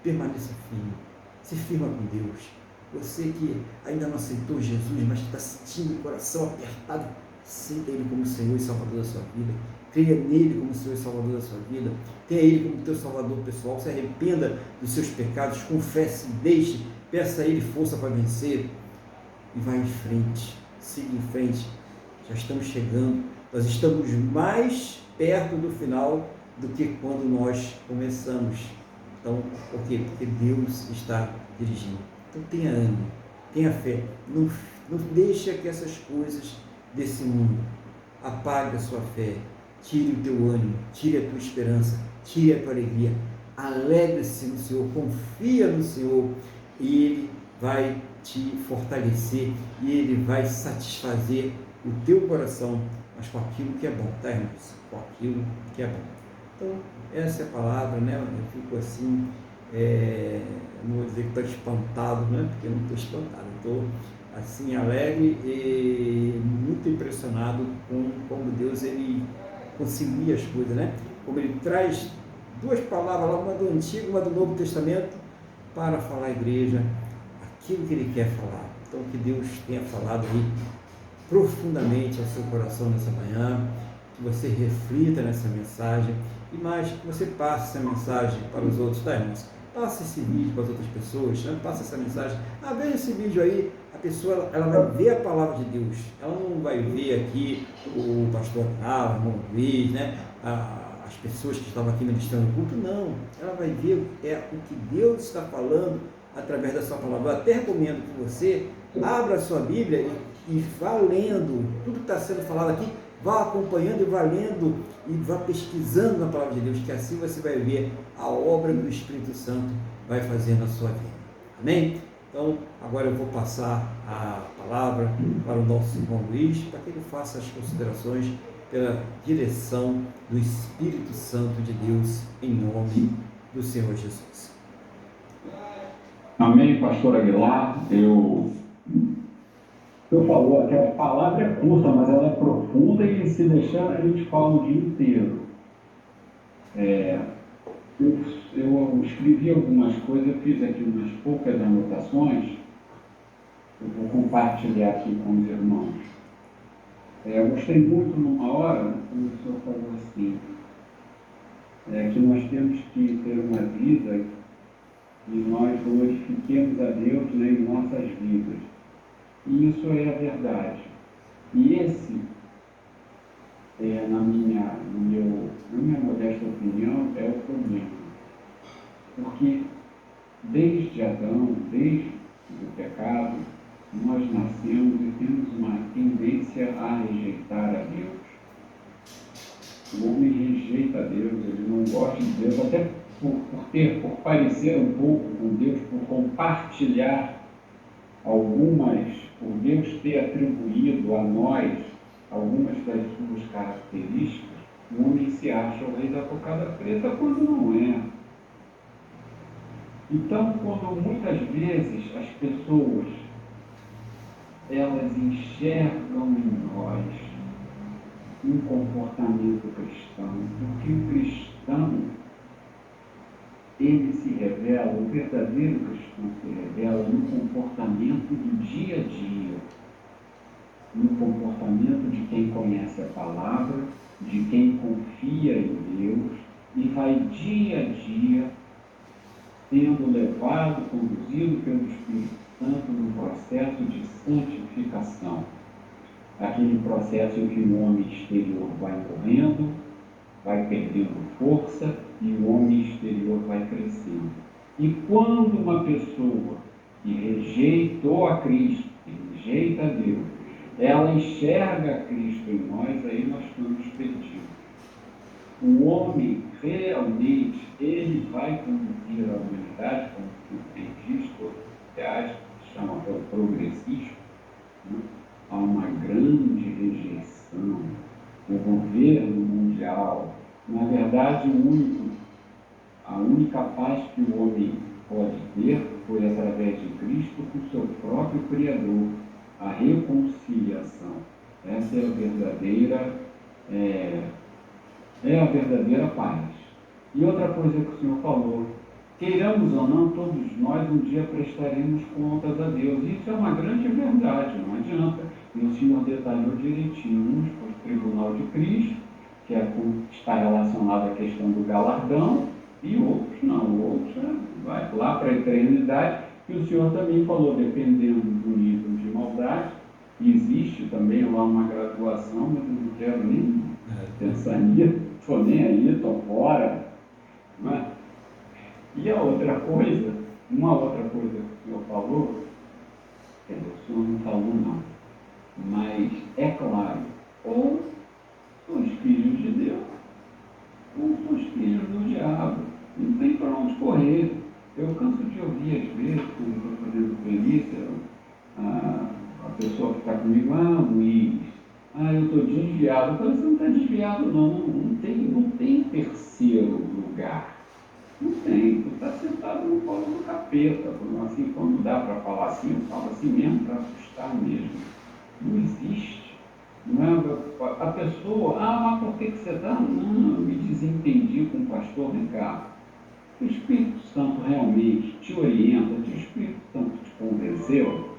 permaneça firme, se firma com Deus. Você que ainda não aceitou Jesus, mas está sentindo o coração apertado, aceita Ele como Senhor e Salvador da sua vida. Creia nele como Senhor e Salvador da sua vida. Tenha Ele como teu Salvador pessoal. Se arrependa dos seus pecados, confesse, deixe, peça a Ele força para vencer e vá em frente. Siga em frente, já estamos chegando, nós estamos mais perto do final do que quando nós começamos. Então, por quê? Porque Deus está dirigindo. Então tenha ânimo, tenha fé, não deixe que essas coisas desse mundo apague a sua fé, tire o teu ânimo, tire a tua esperança, tire a tua alegria, alegre-se no Senhor, confia no Senhor e Ele vai te fortalecer e Ele vai satisfazer o teu coração, mas com aquilo que é bom, tá, irmãos? Com aquilo que é bom. Então, essa é a palavra, né? Eu fico assim, não vou dizer que estou espantado, né? Porque eu não estou espantado, eu estou assim, alegre e muito impressionado com como Deus Ele concilia as coisas, né? Como Ele traz duas palavras lá, uma do Antigo, uma do Novo Testamento, para falar à igreja aquilo que Ele quer falar. Então, que Deus tenha falado aí profundamente ao seu coração nessa manhã, que você reflita nessa mensagem e mais que você passe essa mensagem para os outros, tá, irmãos? Passe esse vídeo para as outras pessoas, né? Passe essa mensagem. Veja esse vídeo aí, a pessoa ela vai ver a palavra de Deus, ela não vai ver aqui o pastor o irmão Luiz, né? As pessoas que estavam aqui ministrando o culto, não, ela vai ver o que Deus está falando através da sua palavra. Eu até recomendo que você abra a sua Bíblia e vá lendo tudo que está sendo falado aqui, vá acompanhando e vá lendo e vá pesquisando na palavra de Deus, que assim você vai ver a obra que o Espírito Santo vai fazer na sua vida. Amém? Então, agora eu vou passar a palavra para o nosso irmão Luiz, para que ele faça as considerações pela direção do Espírito Santo de Deus, em nome do Senhor Jesus. Amém, pastor Aguilar. Eu falou que a palavra é curta, mas ela é profunda e se deixar a gente fala o dia inteiro. Eu escrevi algumas coisas, eu fiz aqui umas poucas anotações, eu vou compartilhar aqui com os irmãos. Eu gostei muito numa hora, quando o senhor falou assim, que nós temos que ter uma vida e nós glorifiquemos a Deus, né, em nossas vidas. E isso é a verdade. E esse, na minha modesta opinião, é o problema. Porque desde Adão, desde o pecado, nós nascemos e temos uma tendência a rejeitar a Deus. O homem rejeita a Deus, ele não gosta de Deus, até por parecer um pouco com Deus, por compartilhar por Deus ter atribuído a nós algumas das suas características, o homem se acha o rei da cocada preta quando não é. Então, quando muitas vezes as pessoas elas enxergam em nós um comportamento cristão, porque o cristão ele se revela, o verdadeiro cristão se revela no comportamento do dia a dia, no comportamento de quem conhece a palavra, de quem confia em Deus e vai dia a dia sendo levado, conduzido pelo Espírito Santo no processo de santificação. Aquele processo em que o homem exterior vai morrendo, vai perdendo força e o homem exterior vai crescendo. E quando uma pessoa que rejeitou a Cristo, que rejeita a Deus, ela enxerga Cristo em nós, aí nós estamos perdidos. O homem realmente, ele vai conduzir a humanidade, como o cientista, aliás, chama pelo progressismo, né, a uma grande rejeição. O governo mundial, na verdade, a única paz que o homem pode ter foi através de Cristo com o seu próprio Criador, a reconciliação. Essa é a verdadeira paz. E outra coisa que o Senhor falou, queiramos ou não, todos nós um dia prestaremos contas a Deus. Isso é uma grande verdade, não adianta. E o Senhor detalhou direitinho, uns para o tribunal de Cristo, que está relacionado à questão do galardão, e outros não, outros vai lá para a eternidade, e o Senhor também falou, dependendo do nível de maldade, existe também lá uma graduação, mas eu não quero nem pensar nisso, estou nem aí, estou fora. Não é? E uma outra coisa que o Senhor falou, o Senhor não falou não, mas é claro, ou são os filhos de Deus, ou são os filhos do diabo. Não tem para onde correr. Eu canso de ouvir às vezes, quando estou fazendo perícia, a pessoa que está comigo, Luiz, eu estou desviado. Eu falei, você não está desviado não tem terceiro lugar. Não tem, tu está sentado no colo do capeta. Assim, quando dá para falar assim, eu falo assim mesmo, para assustar mesmo. Não existe. Não é? A pessoa, mas por que você está? Não, eu me desentendi com o pastor, vem cá. o Espírito Santo realmente te orienta, se o Espírito Santo te convenceu,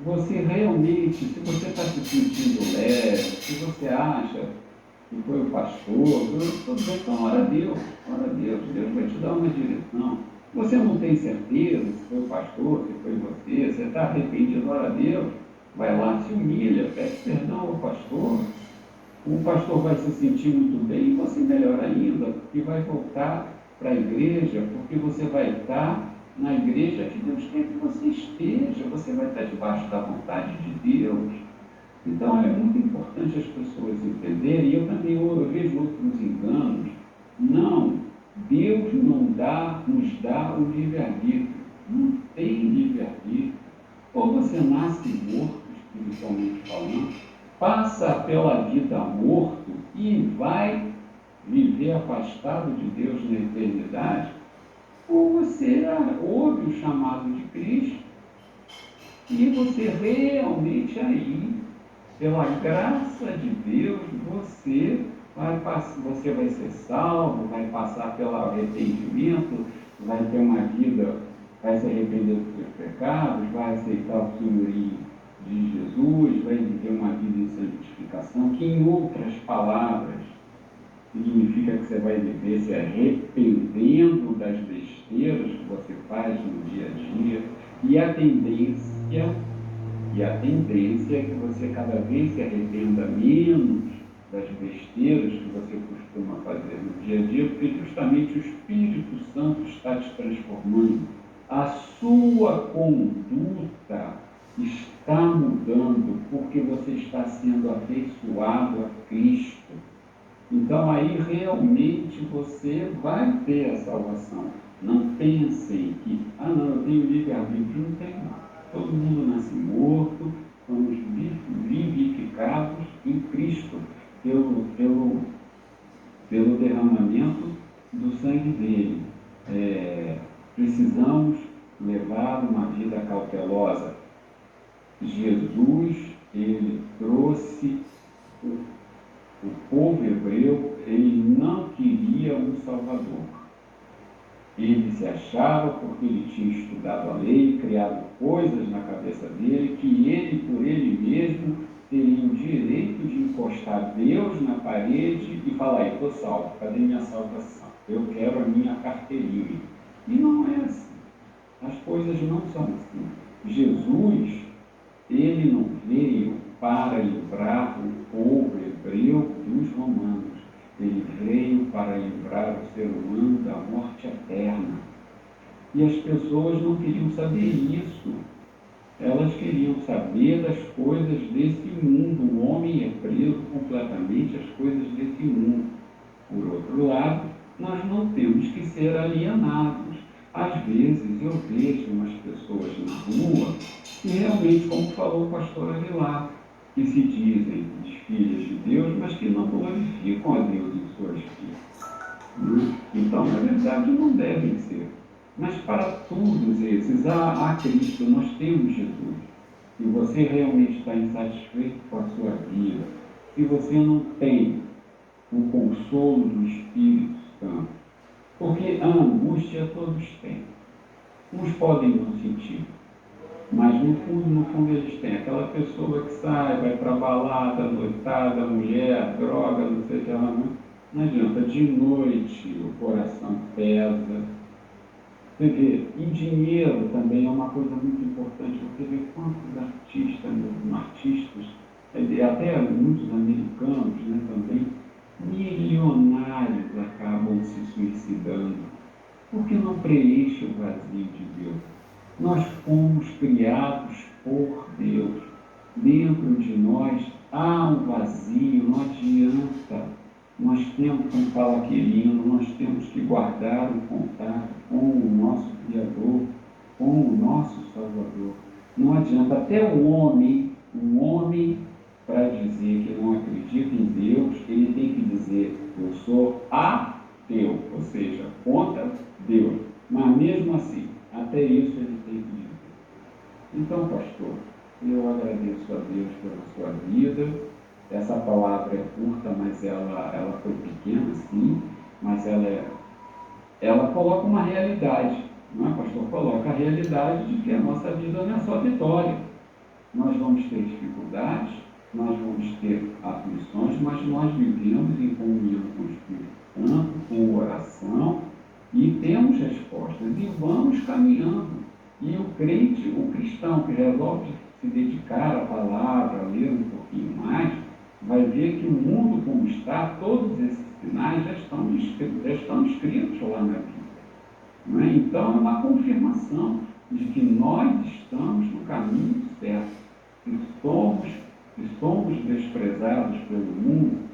você realmente, se você está se sentindo leve, se você acha que foi o pastor, tudo bem, então ora a Deus, Deus vai te dar uma direção. Você não tem certeza se foi o pastor, se foi você está arrependido, ora a Deus, vai lá, se humilha, pede perdão ao pastor. O pastor vai se sentir muito bem e você melhor ainda, porque vai voltar para a igreja, porque você vai estar na igreja que Deus quer que você esteja, você vai estar debaixo da vontade de Deus. Então é muito importante as pessoas entenderem, e eu também vejo outros enganos. Não, Deus não nos dá o livre-arbítrio, não tem livre-arbítrio. Ou você nasce morto, espiritualmente falando, passa pela vida morto e vai viver afastado de Deus na eternidade, ou você ouve o chamado de Cristo e você realmente aí, pela graça de Deus, você vai ser salvo, vai passar pelo arrependimento, vai ter uma vida, vai se arrepender dos seus pecados, vai aceitar o senhorio de Jesus, vai viver uma vida em santificação, que em outras palavras significa que você vai viver se arrependendo das besteiras que você faz no dia a dia, e a tendência é que você cada vez se arrependa menos das besteiras que você costuma fazer no dia a dia, porque justamente o Espírito Santo está te transformando. A sua conduta está mudando porque você está sendo afeiçoado a Cristo. Então aí realmente você vai ter a salvação. Não pensem que, não, eu tenho livre-arbítrio. Não tem, não. Todo mundo nasce morto, somos vivificados em Cristo pelo derramamento do sangue dele. Precisamos levar uma vida cautelosa. Jesus, ele trouxe o povo hebreu, ele não queria um Salvador. Ele se achava, porque ele tinha estudado a lei, criado coisas na cabeça dele, que ele, por ele mesmo, teria o direito de encostar Deus na parede e falar: eu estou salvo, cadê minha salvação? Eu quero a minha carteirinha. E não é assim. As coisas não são assim. Jesus, ele não veio para livrar o povo hebreu dos romanos. Ele veio para livrar o ser humano da morte eterna. E as pessoas não queriam saber isso. Elas queriam saber das coisas desse mundo. O homem é preso completamente às coisas desse mundo. Por outro lado, nós não temos que ser alienados. Às vezes eu vejo umas pessoas na rua que realmente, como falou o pastor Aguilar, que se dizem filhas de Deus, mas que não glorificam a Deus em suas vidas. Então, na verdade, não devem ser. Mas para todos esses, há Cristo, nós temos Jesus. Se você realmente está insatisfeito com a sua vida, se você não tem o consolo do Espírito Santo, porque a angústia todos têm. Uns podem não sentir, mas no fundo eles têm. Aquela pessoa que sai, vai para balada, noitada, mulher, droga, não sei o que ela não adianta. De noite o coração pesa. Você vê, e dinheiro também é uma coisa muito importante. Você vê quantos artistas, até muitos americanos, né, também, milionários acabam se suicidando, porque não preenche o vazio de Deus. Nós fomos criados por Deus. Dentro de nós há um vazio, não adianta. Nós temos, como fala Quirino, nós temos que guardar o contato com o nosso Criador, com o nosso Salvador. Não adianta. Até um homem, para dizer que não acredita em Deus, ele tem que dizer: eu sou ateu, ou seja, contra Deus. Mas mesmo assim, até isso ele tem que dizer. Então, pastor, eu agradeço a Deus pela sua vida. Essa palavra é curta, mas ela foi pequena, sim, mas ela ela coloca uma realidade, não é, pastor? Coloca a realidade de que a nossa vida não é só vitória. Nós vamos ter dificuldades, nós vamos ter aflições, mas nós vivemos em comunhão com o Espírito Santo, com oração, e temos respostas, e vamos caminhando. E o crente, o cristão que resolve se dedicar à palavra, a ler um pouquinho mais, vai ver que o mundo como está, todos esses sinais já estão escritos lá na Bíblia. Não é? Então é uma confirmação de que nós estamos no caminho certo, que somos desprezados pelo mundo,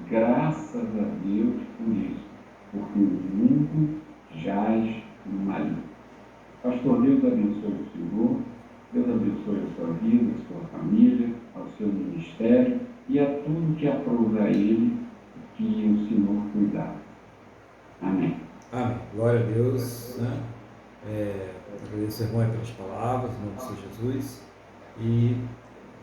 graças a Deus por isso, porque o mundo jaz no maligno. Pastor, Deus abençoe o senhor, Deus abençoe a sua vida, a sua família, ao seu ministério e a tudo que aprouve a ele, que o Senhor cuidar. Amém. Amém. Glória a Deus. Né? Agradeço, irmão, pelas palavras, em nome do Senhor Jesus. E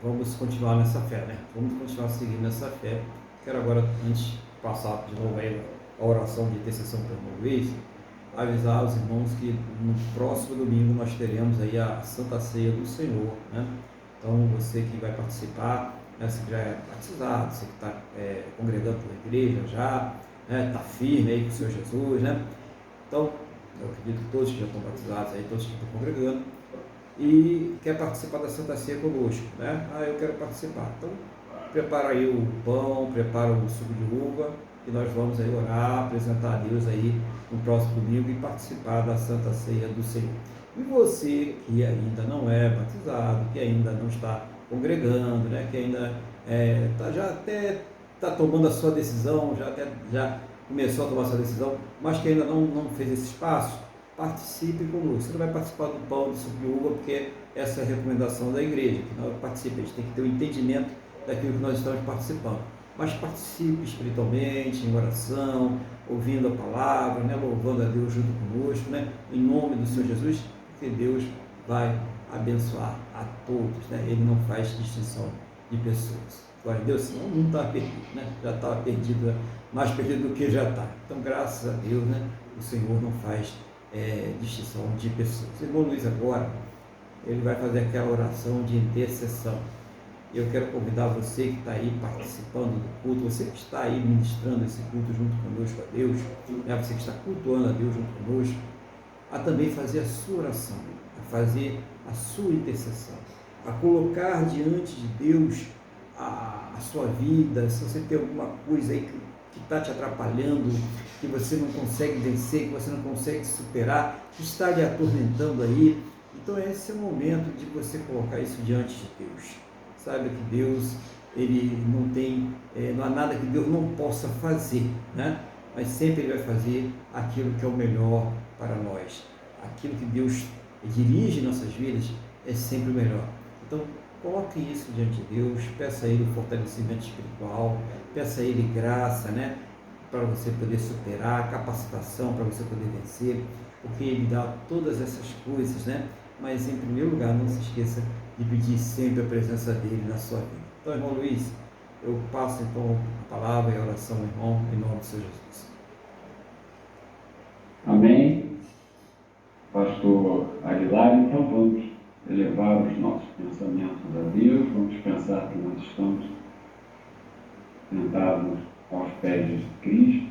vamos continuar nessa fé, né? Vamos continuar seguindo nessa fé. Quero agora, antes de passar de novo aí a oração de intercessão pelo irmão Luiz, avisar os irmãos que no próximo domingo nós teremos aí a Santa Ceia do Senhor, né? Então, você que vai participar, né, você que já é batizado, você que está congregando pela igreja já, está firme aí com o Senhor Jesus, né? Então, eu acredito que todos que já estão batizados aí, todos que estão congregando, e quer participar da Santa Ceia conosco, né? Eu quero participar. Então, prepara aí o pão, prepara o suco de uva, e nós vamos aí orar, apresentar a Deus aí no próximo domingo e participar da Santa Ceia do Senhor. E você que ainda não é batizado, que ainda não está congregando, né? Que ainda já até está tomando a sua decisão, já começou a tomar a sua decisão, mas que ainda não fez esses passos, participe conosco. Você não vai participar do pão, do suco de uva, porque essa é a recomendação da igreja, que nós participemos. A gente tem que ter o entendimento daquilo que nós estamos participando. Mas participe espiritualmente, em oração, ouvindo a palavra, né, louvando a Deus junto conosco, né, em nome do Senhor Jesus, porque Deus vai abençoar a todos, né? Ele não faz distinção de pessoas. Glória a Deus, senão não está perdido, né? Já estava perdido, mais perdido do que já está. Então, graças a Deus, né, o Senhor não faz distinção de pessoas. O irmão Luiz agora, ele vai fazer aquela oração de intercessão. Eu quero convidar você que está aí participando do culto, você que está aí ministrando esse culto junto conosco a Deus, né? Você que está cultuando a Deus junto conosco, a também fazer a sua oração, a fazer a sua intercessão, a colocar diante de Deus a sua vida. Se você tem alguma coisa aí que está te atrapalhando, que você não consegue vencer, que você não consegue superar, que está lhe atormentando aí, então esse é o momento de você colocar isso diante de Deus. Saiba que Deus, ele não tem, não há nada que Deus não possa fazer, né? Mas sempre ele vai fazer aquilo que é o melhor para nós. Aquilo que Deus dirige em nossas vidas é sempre o melhor. Então, coloque isso diante de Deus, peça a Ele o fortalecimento espiritual, peça a Ele graça, né? Para você poder superar, capacitação para você poder vencer, porque Ele dá todas essas coisas, né? Mas em primeiro lugar, não se esqueça de pedir sempre a presença dele na sua vida. Então, irmão Luiz, eu passo então a palavra e a oração, irmão, em nome do Senhor Jesus. Amém. Pastor Aguilar, então vamos elevar os nossos pensamentos a Deus, vamos pensar que nós estamos sentados aos pés de Cristo,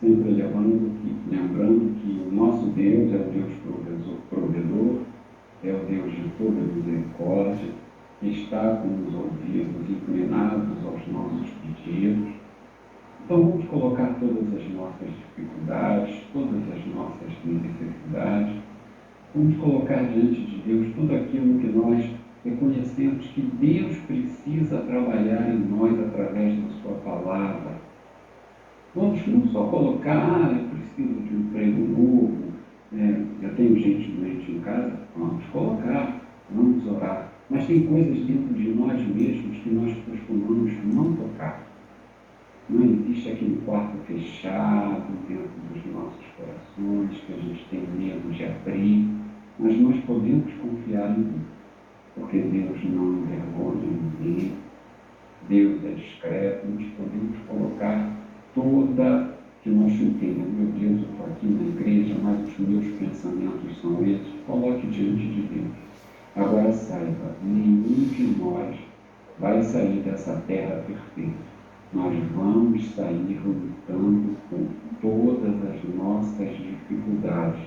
sempre lembrando que o nosso Deus é o Deus provedor, é o Deus de toda misericórdia, que está com os ouvidos inclinados aos nossos pedidos. Então vamos colocar todas as nossas dificuldades, todas as nossas necessidades, vamos colocar diante de Deus tudo aquilo que nós reconhecemos que Deus precisa trabalhar em nós através da sua palavra. Vamos não só colocar, eu preciso de um emprego novo, já tenho gente doente em casa, vamos colocar, vamos orar. Mas tem coisas dentro de nós mesmos que nós costumamos não tocar. Não existe aquele quarto fechado dentro dos nossos corações que a gente tem medo de abrir, mas nós podemos confiar em Deus, porque Deus não envergonha ninguém, Deus é discreto, nós podemos colocar toda que nós chutemos, meu Deus, eu estou aqui na igreja, mas os meus pensamentos são esses, coloque diante de Deus. Agora saiba, nenhum de nós vai sair dessa terra perfeita. Nós vamos sair lutando com todas as nossas dificuldades.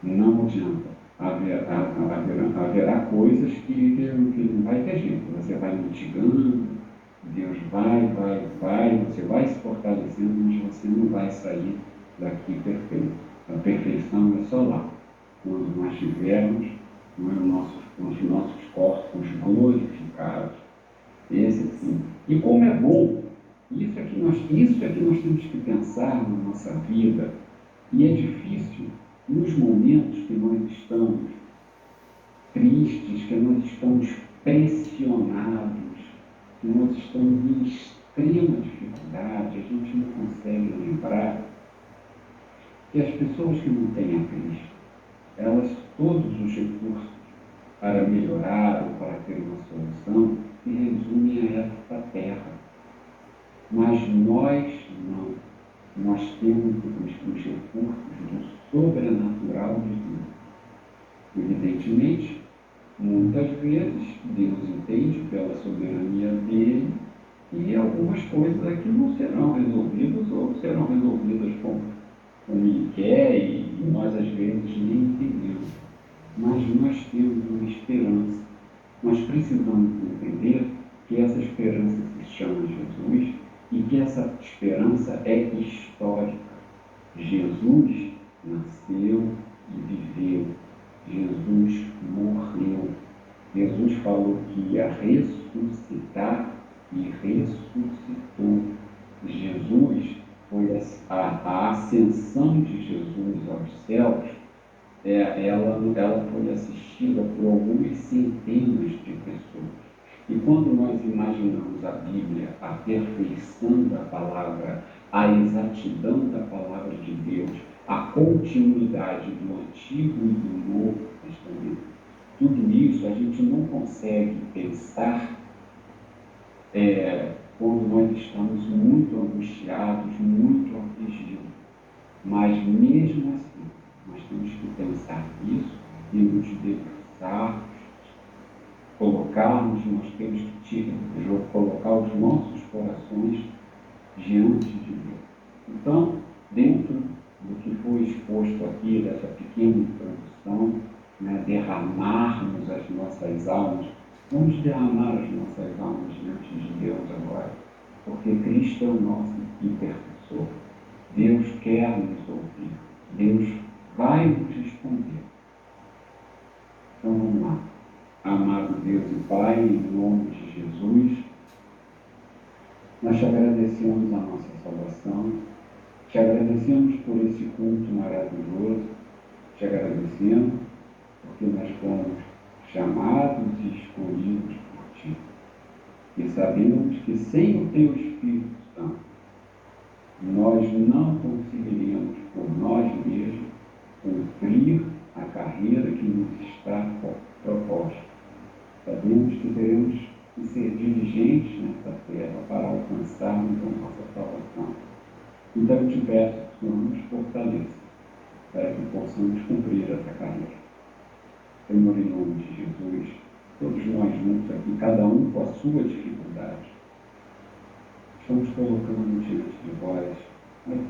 Não adianta. Haverá coisas que não vai ter jeito. Você vai mitigando, Deus vai, você vai se fortalecendo, mas você não vai sair daqui perfeito. A perfeição é só lá, quando nós tivermos os nossos corpos glorificados. Esse sim. E como é bom, isso é que nós temos que pensar na nossa vida. E é difícil nos momentos que nós estamos tristes, que nós estamos pressionados, que nós estamos em extrema dificuldade, a gente não consegue lembrar que as pessoas que não têm a Cristo, elas, todos os recursos para melhorar ou para ter uma solução, se resumem a esta terra. Mas nós não. Nós temos os recursos do sobrenatural de Deus. Evidentemente, muitas vezes, Deus entende pela soberania dele e algumas coisas aqui não serão resolvidas ou serão resolvidas como ele quer e nós às vezes nem entendemos. Mas nós temos uma esperança. Nós precisamos entender que essa esperança se chama Jesus e que essa esperança é histórica. Jesus nasceu e viveu. Jesus morreu. Jesus falou que ia ressuscitar e ressuscitou. Jesus foi a ascensão de Jesus aos céus. Ela foi assistida por algumas centenas de pessoas. E quando nós imaginamos a Bíblia, a perfeição da palavra, a exatidão da palavra de Deus, a continuidade do Antigo e do Novo Testamento, tudo isso a gente não consegue pensar quando nós estamos muito angustiados, muito afligidos. Mas mesmo assim, nós temos que pensar nisso e nos debruçar, nós temos que colocar os nossos corações diante de Deus. Então, dentro do que foi exposto aqui, dessa pequena introdução, derramarmos as nossas almas, vamos derramar as nossas almas diante de Deus agora, porque Cristo é o nosso intercessor. Deus quer nos ouvir, Deus vai nos responder. Então vamos lá. Amado Deus e Pai, em nome de Jesus, nós te agradecemos a nossa salvação, te agradecemos por esse culto maravilhoso, te agradecemos porque nós fomos chamados e escolhidos por Ti. E sabemos que sem o Teu Espírito Santo, nós não conseguiríamos por nós mesmos cumprir a carreira que nos está proposta. Sabemos que teremos que ser diligentes nessa terra para alcançarmos a nossa salvação. Então eu te peço que o Senhor nos fortaleça para que possamos cumprir essa carreira. Senhor, em nome de Jesus, todos nós juntos aqui, cada um com a sua dificuldade, estamos colocando diante de vós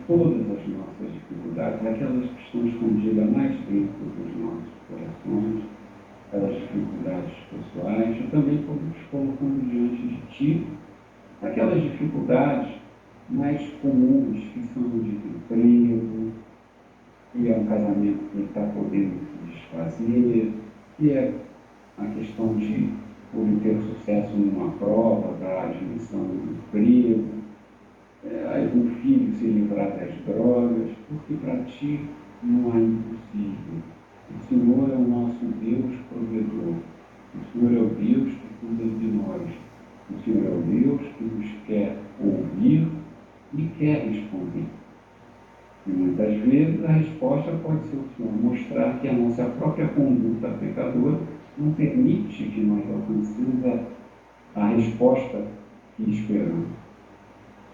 todas as nossas dificuldades, aquelas que estão escondidas mais dentro dos nossos corações, aquelas dificuldades pessoais, e também estamos colocando diante de Ti aquelas dificuldades mais comuns, que são o desemprego, que é um casamento que está podendo se desfazer, que é a questão de ter sucesso numa prova para a admissão do emprego, o filho se livrar das drogas, porque para Ti não há impossível. O Senhor é o nosso Deus provedor. O Senhor é o Deus que cuida de nós. O Senhor é o Deus que nos quer ouvir e quer responder. E muitas vezes a resposta pode ser o Senhor mostrar que a nossa própria conduta pecadora não permite que nós alcancemos a resposta que esperamos.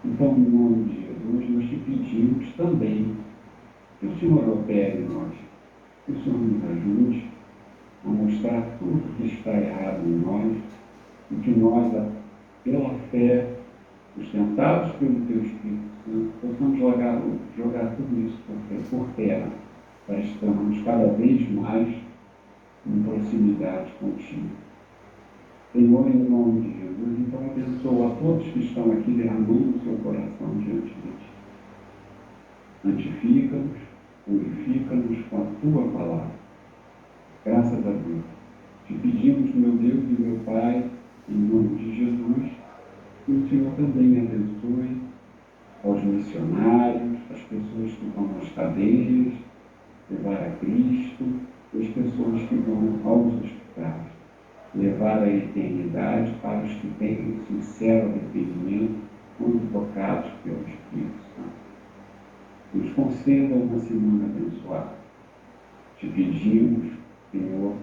Então, no nome de Jesus, nós te pedimos também que o Senhor opere em nós, que o Senhor nos ajude a mostrar tudo que está errado em nós e que nós, pela fé, sustentados pelo Teu Espírito Santo, possamos jogar tudo isso por terra, para estarmos cada vez mais em proximidade contigo. Senhor, em nome de Jesus, então abençoa a todos que estão aqui derramando o seu coração diante de Ti. Santifica-nos, purifica-nos com a Tua palavra. Graças a Deus. Te pedimos, meu Deus e meu Pai, em nome de Jesus, que o Senhor também abençoe aos missionários, as pessoas que vão às cadeias, levar a Cristo, as pessoas que vão aos hospitais, levar a eternidade para os que têm um sincero arrependimento, quando tocados pelo Espírito Santo. Nos conceda uma semana abençoada. Te pedimos, Senhor,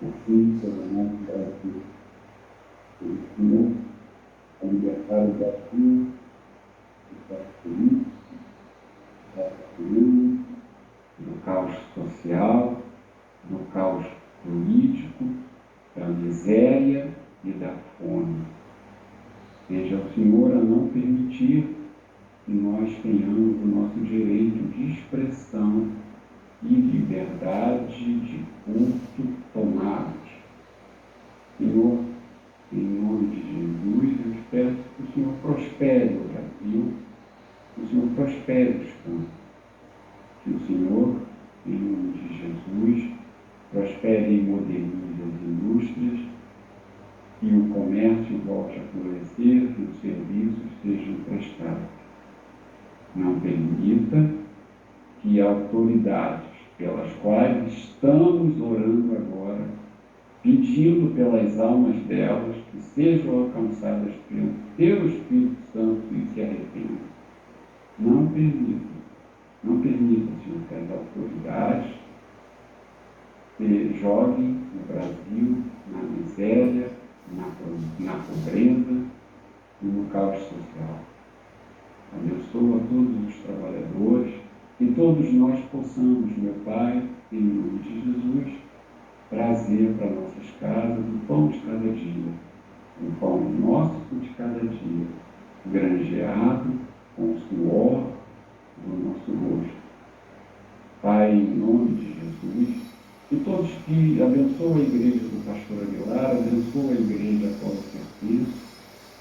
por fim, pelo nome do Brasil, pelo Senhor, aniversário do Brasil, do caos político, do caos econômico, do caos social, do caos político, da miséria e da fome. Seja o Senhor a não permitir que nós tenhamos o nosso direito de expressão e liberdade de culto tomados. Senhor, em nome de Jesus, eu te peço que o Senhor prospere o Brasil, que o Senhor prospere os campos, que o Senhor, em nome de Jesus, prospere e modernize as indústrias, que o comércio volte a florescer, que os serviços sejam prestados. Não permita que autoridades pelas quais estamos orando agora, pedindo pelas almas delas que sejam alcançadas pelo Teu Espírito Santo e se arrependam. Não permita, Senhor, que as autoridades se joguem no Brasil, na miséria, na pobreza e no caos social. Abençoa todos os trabalhadores, que todos nós possamos, meu Pai, em nome de Jesus, trazer para nossas casas o pão de cada dia, o pão nosso de cada dia, granjeado com o suor do nosso rosto. Pai, em nome de Jesus, e todos que abençoam a igreja do Pastor Aguilar, abençoa a igreja a qual eu pertenço,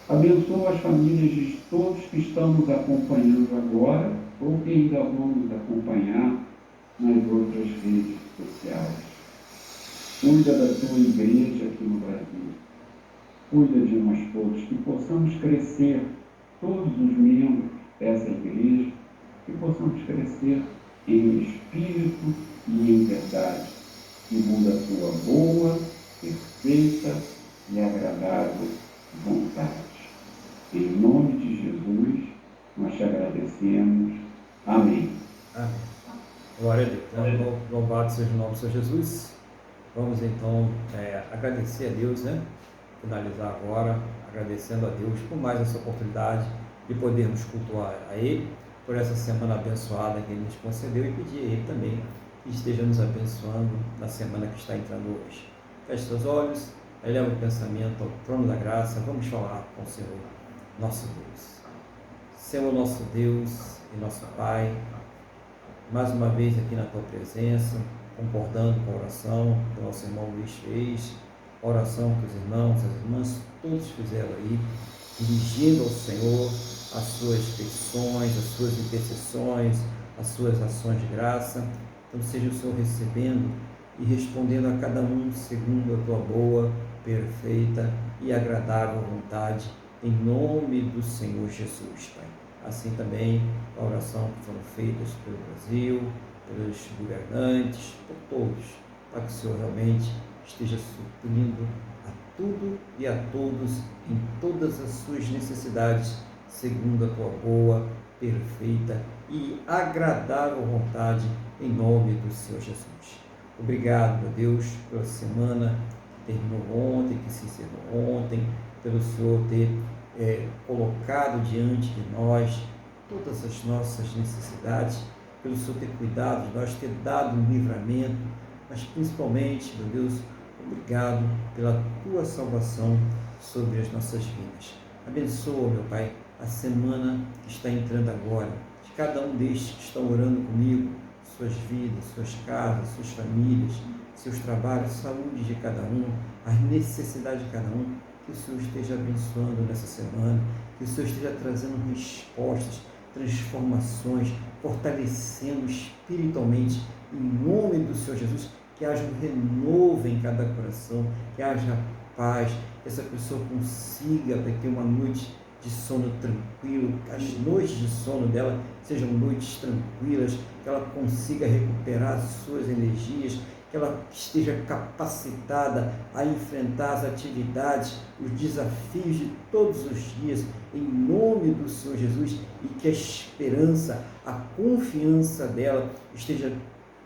abençoa as famílias de todos que estão nos acompanhando agora ou que ainda vão nos acompanhar nas outras redes sociais. Cuida da tua igreja aqui no Brasil. Cuida de nós todos, que possamos crescer, todos os membros dessa igreja, que possamos crescer em espírito e em verdade, segundo a tua boa, perfeita e agradável vontade. Em nome de Jesus, nós te agradecemos. Amém. Amém. Glória a Deus. Louvado seja o nome do Senhor Jesus. Vamos então agradecer a Deus, né? Finalizar agora, agradecendo a Deus por mais essa oportunidade de podermos cultuar a Ele, por essa semana abençoada que Ele nos concedeu e pedir a Ele também que esteja nos abençoando na semana que está entrando hoje. Feche seus olhos, eleva o pensamento ao trono da graça, vamos falar com o Senhor, nosso Deus. Senhor, nosso Deus e nosso Pai, mais uma vez aqui na Tua presença, concordando com a oração que o nosso irmão Luiz fez, a oração que os irmãos, as irmãs, todos fizeram aí, dirigindo ao Senhor as suas petições, as suas intercessões, as suas ações de graça. Então seja o Senhor recebendo e respondendo a cada um segundo a Tua boa, perfeita e agradável vontade, em nome do Senhor Jesus, Pai. Assim também a oração que foram feitas pelo Brasil, pelos governantes, por todos, para que o Senhor realmente esteja suprindo a tudo e a todos em todas as suas necessidades, segundo a Tua boa, perfeita e agradável vontade, em nome do Senhor Jesus. Obrigado, meu Deus, pela semana que terminou ontem, que se encerrou ontem, pelo Senhor ter colocado diante de nós todas as nossas necessidades, pelo Senhor ter cuidado de nós, ter dado um livramento, mas principalmente, meu Deus, obrigado pela Tua salvação sobre as nossas vidas. Abençoa, meu Pai, a semana que está entrando agora, de cada um destes que estão orando comigo, suas vidas, suas casas, suas famílias, seus trabalhos, saúde de cada um, as necessidades de cada um, que o Senhor esteja abençoando nessa semana, que o Senhor esteja trazendo respostas, transformações, fortalecendo espiritualmente, em nome do Senhor Jesus, que haja um renovo em cada coração, que haja paz, que essa pessoa consiga ter uma noite de sono tranquilo, as noites de sono dela sejam noites tranquilas, que ela consiga recuperar as suas energias, que ela esteja capacitada a enfrentar as atividades, os desafios de todos os dias, em nome do Senhor Jesus, e que a esperança, a confiança dela esteja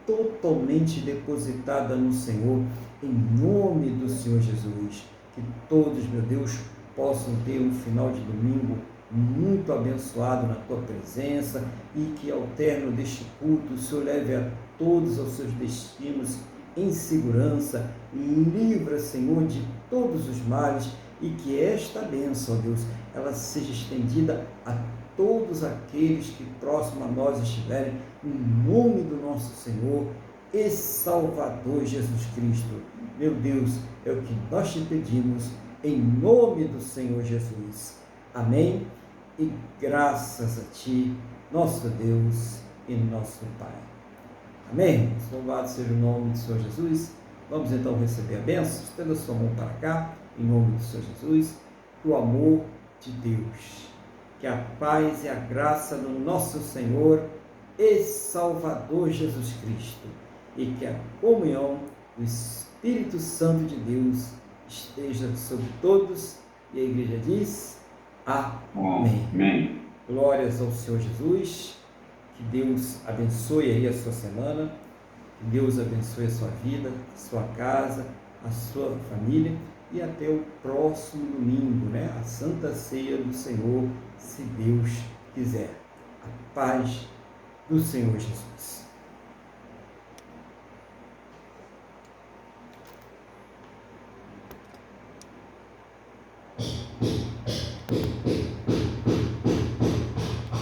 totalmente depositada no Senhor, em nome do Senhor Jesus. Que todos, meu Deus, possam ter um final de domingo muito abençoado na Tua presença, e que ao término deste culto o Senhor leve a todos aos seus destinos em segurança, livra, Senhor, de todos os males, e que esta bênção, ó Deus, ela seja estendida a todos aqueles que próximo a nós estiverem, em nome do nosso Senhor e Salvador Jesus Cristo. Meu Deus, é o que nós te pedimos, em nome do Senhor Jesus. Amém? E graças a Ti, nosso Deus e nosso Pai. Amém? Louvado seja o nome do Senhor Jesus. Vamos então receber a bênção. Estenda a sua mão para cá, em nome do Senhor Jesus. Que o amor de Deus, que a paz e a graça do nosso Senhor e Salvador Jesus Cristo, e que a comunhão do Espírito Santo de Deus esteja sobre todos, e a igreja diz: Amém. Amém. Glórias ao Senhor Jesus. Que Deus abençoe aí a sua semana, que Deus abençoe a sua vida, a sua casa, a sua família, e até o próximo domingo, a Santa Ceia do Senhor, se Deus quiser. A paz do Senhor Jesus.